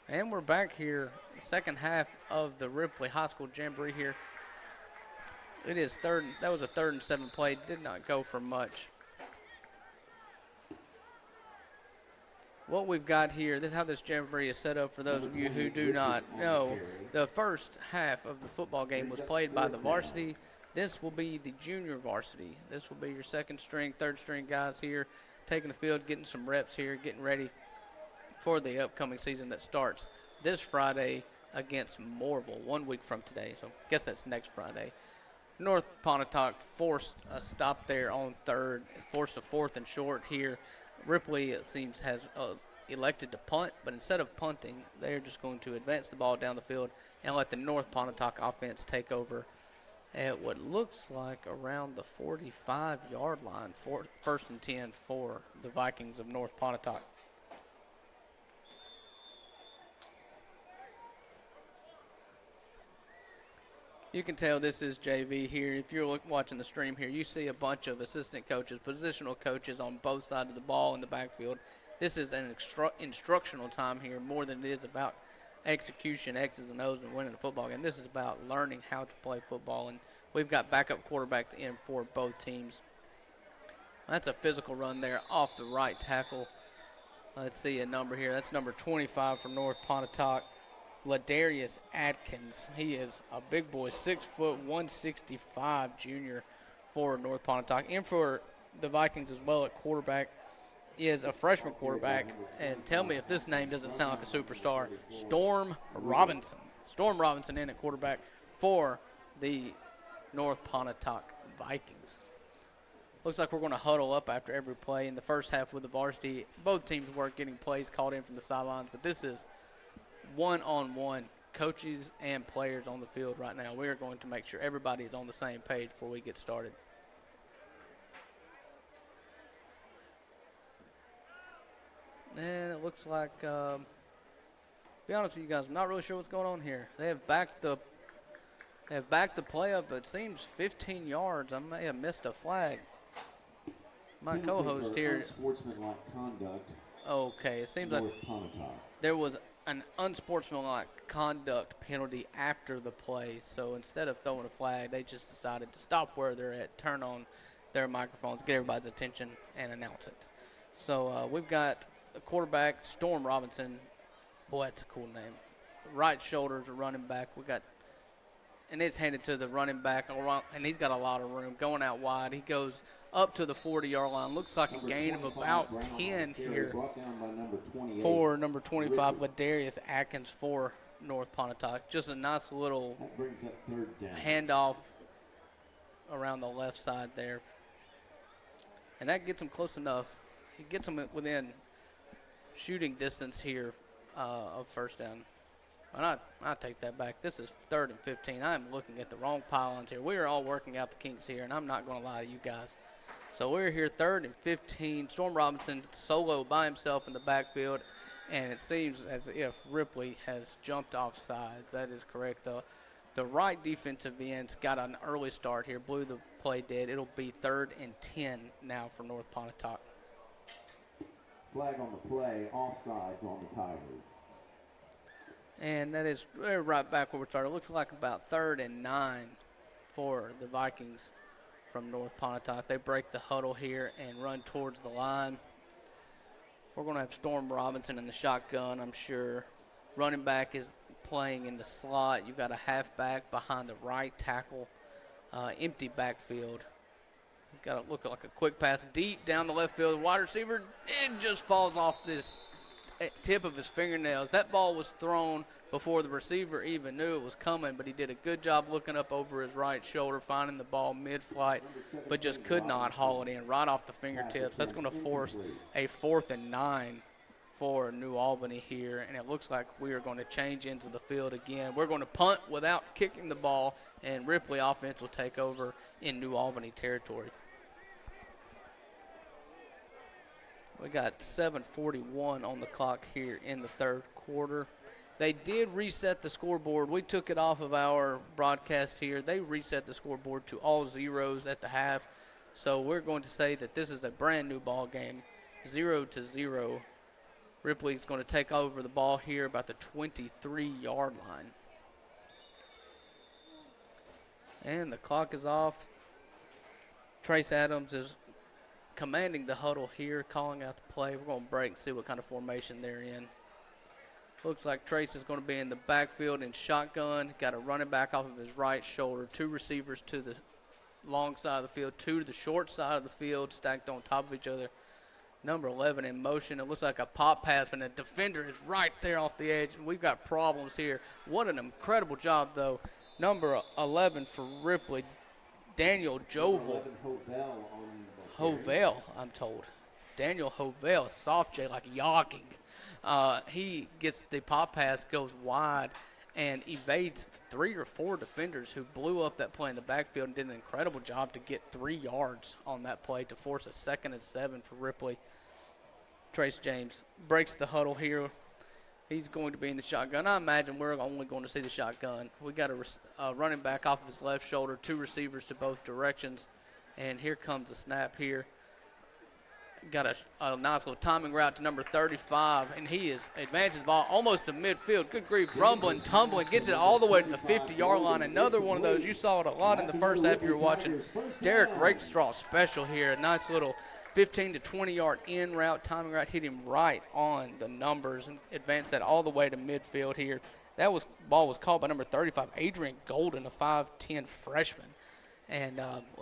D: And we're back here, second half of the Ripley High School Jamboree here. It is third. That was a 3rd and 7 play. Did not go for much. What we've got here, this is how this Jamboree is set up for those of you who do not know. The first half of the football game was played by the varsity. This will be the junior varsity. This will be your 2nd string, 3rd string guys here, taking the field, getting some reps here, getting ready for the upcoming season that starts this Friday against Moorville, 1 week from today. So I guess that's next Friday. North Pontotoc forced a stop there on 3rd, forced a 4th and short here. Ripley, it seems, has elected to punt, but instead of punting, they're just going to advance the ball down the field and let the North Pontotoc offense take over at what looks like around the 45-yard line, 1st and 10 for the Vikings of North Pontotoc. You can tell this is JV here. If you're watching the stream here, you see a bunch of assistant coaches, positional coaches on both sides of the ball in the backfield. This is an instructional time here more than it is about execution, X's and O's, and winning a football game. This is about learning how to play football, and we've got backup quarterbacks in for both teams. That's a physical run there off the right tackle. Let's see a number here. That's number 25 for North Pontotoc. Ladarius Atkins. He is a big boy, 6 foot, 165 junior for North Pontotoc. And for the Vikings as well at quarterback is a freshman quarterback. And tell me if this name doesn't sound like a superstar. Storm Robinson. Storm Robinson in at quarterback for the North Pontotoc Vikings. Looks like we're going to huddle up after every play. In the first half with the varsity, both teams were getting plays called in from the sidelines, but this is one-on-one coaches and players on the field right now. We are going to make sure everybody is on the same page before we get started. And it looks like, to be honest with you guys, I'm not really sure what's going on here. They have backed the play up, but it seems 15 yards. I may have missed a flag. My co-host here.
A: Unsportsmanlike conduct.
D: Okay, it seems like there was an unsportsmanlike conduct penalty after the play. So instead of throwing a flag, they just decided to stop where they're at, turn on their microphones, get everybody's attention, and announce it. So we've got the quarterback, Storm Robinson. Boy, that's a cool name. Right shoulder's a running back. And it's handed to the running back, and he's got a lot of room going out wide. He goes up to the 40-yard line. Looks like a gain of about 10 here for number 25, Ladarius Atkins for North Pontotoc. Just a nice little handoff around the left side there. And that gets him close enough. He gets him within shooting distance here of first down. And I take that back. This is 3rd and 15. I'm looking at the wrong pylons here. We are all working out the kinks here, and I'm not going to lie to you guys. So we're here 3rd and 15. Storm Robinson solo by himself in the backfield, and it seems as if Ripley has jumped off sides. That is correct, though. The right defensive end's got an early start here, blew the play dead. It'll be 3rd and 10 now for North Pontotoc.
A: Flag on the play, offsides on the Tigers.
D: And that is right back where we started. It looks like about 3rd and 9 for the Vikings from North Pontotoc. They break the huddle here and run towards the line. We're going to have Storm Robinson in the shotgun, I'm sure. Running back is playing in the slot. You've got a halfback behind the right tackle. Empty backfield. Got to look like a quick pass deep down the left field. Wide receiver, it just falls off this tip of his fingernails. That ball was thrown before the receiver even knew it was coming, but he did a good job looking up over his right shoulder, finding the ball mid-flight, but just could not haul it in right off the fingertips. That's going to force a 4th and 9 for New Albany here, and it looks like we are going to change into the field again. We're going to punt without kicking the ball, and Ripley offense will take over in New Albany territory. We got 7:41 on the clock here in the 3rd quarter. They did reset the scoreboard. We took it off of our broadcast here. They reset the scoreboard to all zeros at the half. So we're going to say that this is a brand new ball game, 0-0. Ripley's going to take over the ball here about the 23-yard line. And the clock is off. Trace Adams is commanding the huddle here, calling out the play. We're going to break and see what kind of formation they're in. Looks like Trace is going to be in the backfield in shotgun. Got a running back off of his right shoulder. 2 receivers to the long side of the field, 2 to the short side of the field, stacked on top of each other. Number 11 in motion. It looks like a pop pass, but the defender is right there off the edge. We've got problems here. What an incredible job, though. Number 11 for Ripley, Daniel Jovel. Hovell, I'm told. Daniel Hovell, soft J, like yogging. He gets the pop pass, goes wide, and evades 3 or 4 defenders who blew up that play in the backfield and did an incredible job to get 3 yards on that play to force a 2nd and 7 for Ripley. Trace James breaks the huddle here. He's going to be in the shotgun. I imagine we're only going to see the shotgun. We got a running back off of his left shoulder, 2 receivers to both directions. And here comes the snap here. Got a nice little timing route to number 35, and he advances the ball almost to midfield. Good grief, rumbling, tumbling, gets it all the way to the 50-yard line. Another one of those. You saw it a lot in the first half you were watching. Derek Rakestraw special here. A nice little 15 to 20-yard in route, timing route, hit him right on the numbers and advanced that all the way to midfield here. Ball was caught by number 35, Adrian Golden, a 5'10 freshman. And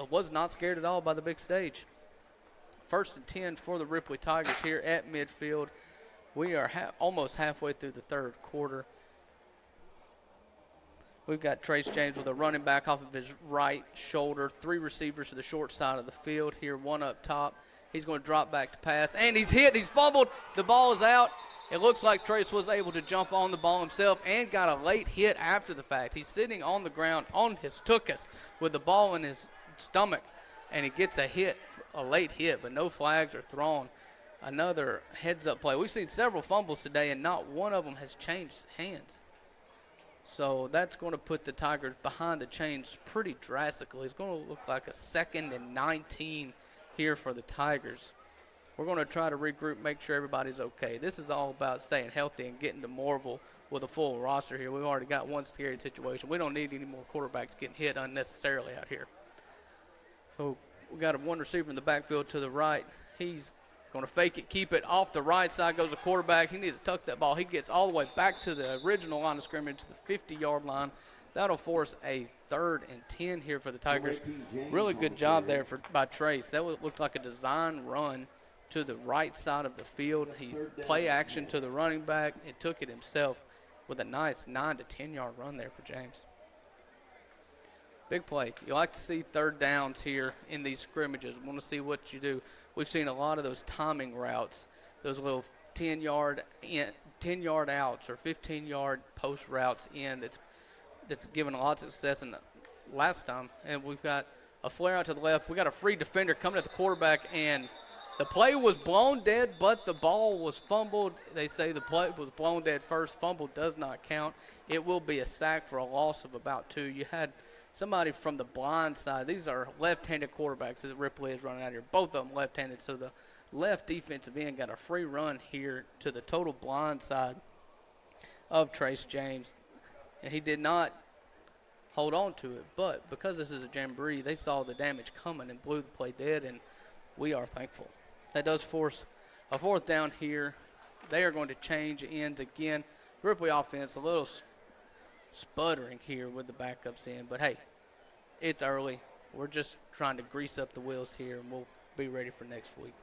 D: was not scared at all by the big stage. 1st and 10 for the Ripley Tigers here at midfield. We are almost halfway through the 3rd quarter. We've got Trace James with a running back off of his right shoulder. 3 receivers to the short side of the field here, 1 up top. He's going to drop back to pass, and he's hit. He's fumbled. The ball is out. It looks like Trace was able to jump on the ball himself and got a late hit after the fact. He's sitting on the ground on his tuchus with the ball in his stomach, and he gets a late hit, but no flags are thrown. Another heads-up play. We've seen several fumbles today, and not one of them has changed hands. So that's going to put the Tigers behind the chains pretty drastically. It's going to look like a 2nd and 19 here for the Tigers. we're going to try to regroup, make sure everybody's okay. This is all about staying healthy and getting to Morville with a full roster here. We've already got one scary situation. We don't need any more quarterbacks getting hit unnecessarily out here. So we got one receiver in the backfield to the right. He's going to fake it, keep it. Off the right side goes the quarterback. He needs to tuck that ball. He gets all the way back to the original line of scrimmage, to the 50-yard line. That'll force a 3rd and 10 here for the Tigers. Really good job there by Trace. That looked like a design run to the right side of the field. He play action to the running back and took it himself with a nice 9 to 10-yard run there for James. Big play. You like to see 3rd downs here in these scrimmages. Want to see what you do. We've seen a lot of those timing routes, those little 10-yard outs or 15-yard post routes in. That's given lots of success in the last time. And we've got a flare out to the left. We got a free defender coming at the quarterback, and the play was blown dead, but the ball was fumbled. They say the play was blown dead first. Fumble does not count. It will be a sack for a loss of about 2. You had somebody from the blind side. These are left-handed quarterbacks that Ripley is running out here. Both of them left-handed. So the left defensive end got a free run here to the total blind side of Trace James. And he did not hold on to it. But because this is a jamboree, they saw the damage coming and blew the play dead, and we are thankful. That does force a 4th down here. They are going to change ends again. Ripley offense a little sputtering here with the backups in. But, hey, it's early. We're just trying to grease up the wheels here, and we'll be ready for next week.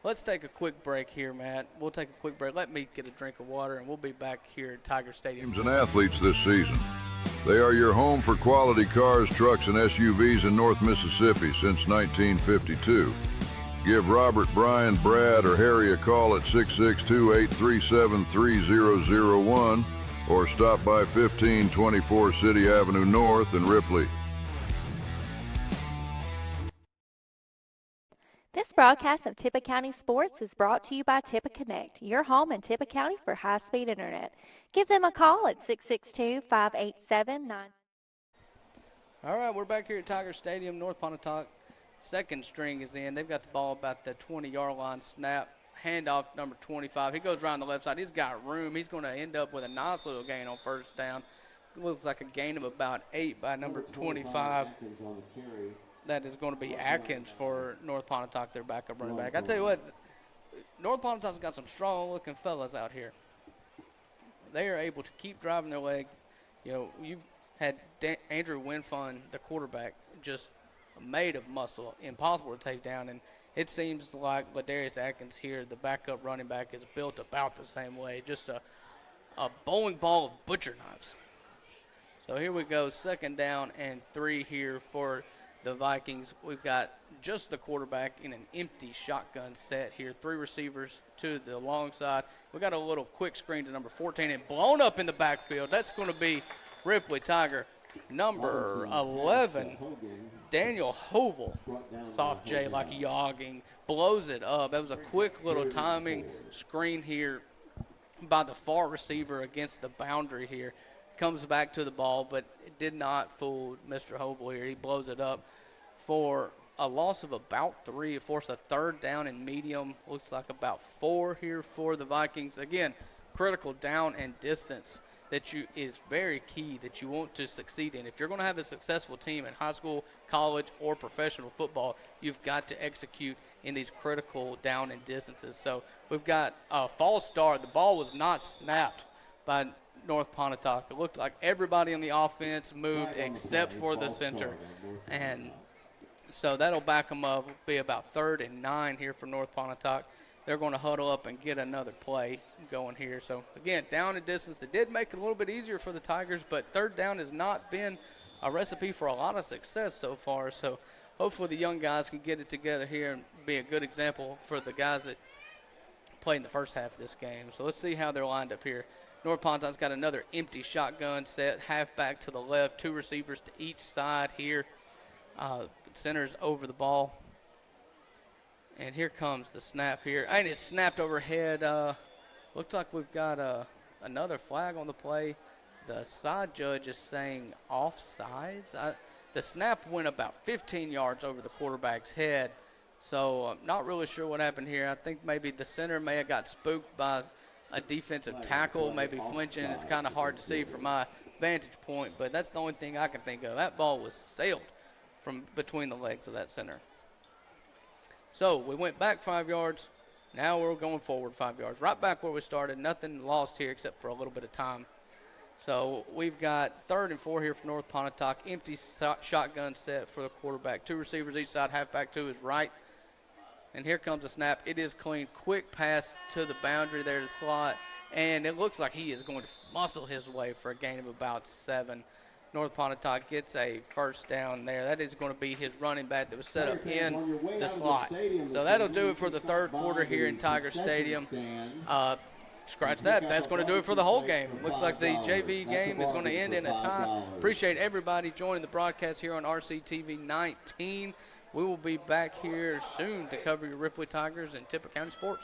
D: Let's take a quick break here, Matt. We'll take a quick break. Let me get a drink of water, and we'll be back here at Tiger Stadium.
G: Teams and athletes this season. They are your home for quality cars, trucks, and SUVs in North Mississippi since 1952. Give Robert, Brian, Brad, or Harry a call at 662-837-3001 or stop by 1524 City Avenue North in Ripley.
H: This broadcast of Tippah County Sports is brought to you by Tippah Connect, your home in Tippah County for high-speed internet. Give them a call at 662-587-9.
D: All right, we're back here at Tiger Stadium, North Pontotoc. 2nd string is in. They've got the ball about the 20-yard line. Snap, handoff number 25. He goes around the left side. He's got room. He's going to end up with a nice little gain on 1st down. Looks like a gain of about 8 by number 25. That is going to be Atkins for North Pontotoc, their backup running back. I tell you what, North Pontotoc's got some strong-looking fellas out here. They are able to keep driving their legs. You know, you've had Andrew Winfun, the quarterback, just made of muscle, impossible to take down. And it seems like Ladarius Atkins here, the backup running back, is built about the same way. Just a bowling ball of butcher knives. So here we go, 2nd down and 3 here for the Vikings. We've got just the quarterback in an empty shotgun set here. 3 receivers to the long side. We got a little quick screen to number 14 and blown up in the backfield. That's going to be Ripley Tiger. Number 11, Daniel Hovel, soft J like a yogging, blows it up. That was a quick little timing screen here by the far receiver against the boundary here. Comes back to the ball, but it did not fool Mr. Hovel here. He blows it up for a loss of about 3. It forced a 3rd down and medium. Looks like about 4 here for the Vikings. Again, critical down and distance that is very key that you want to succeed in. If you're going to have a successful team in high school, college, or professional football, you've got to execute in these critical down and distances. So we've got a false start. The ball was not snapped by North Pontotoc. It looked like everybody on the offense moved except for the center. And so that'll back them up. It'll be about 3rd and 9 here for North Pontotoc. They're going to huddle up and get another play going here. So, again, down and distance. That did make it a little bit easier for the Tigers, but 3rd down has not been a recipe for a lot of success so far. So, hopefully the young guys can get it together here and be a good example for the guys that played in the first half of this game. So, let's see how they're lined up here. North Pontotoc's got another empty shotgun set, halfback to the left, 2 receivers to each side here. Center's over the ball. And here comes the snap here. And it's snapped overhead. Looks like we've got another flag on the play. The side judge is saying offsides. The snap went about 15 yards over the quarterback's head. So I'm not really sure what happened here. I think maybe the center may have got spooked by a defensive tackle, maybe flinching. It's kind of hard to see from my vantage point, but that's the only thing I can think of. That ball was sailed from between the legs of that center. So we went back 5 yards. Now we're going forward 5 yards. Right back where we started. Nothing lost here except for a little bit of time. So we've got 3rd and 4 here for North Pontotoc. Empty shotgun set for the quarterback. 2 receivers each side. Halfback to his right. And here comes the snap. It is clean. Quick pass to the boundary there to the slot. And it looks like he is going to muscle his way for a gain of about 7. North Pontotoc gets a first down there. That is going to be his running back that was set up in the slot. So that'll do it for the 3rd quarter here in Tiger Stadium. Scratch that. That's going to do it for the whole game. Looks like the JV game is going to end in a tie. Appreciate everybody joining the broadcast here on RCTV 19. We will be back here soon to cover your Ripley Tigers and Tippah County sports.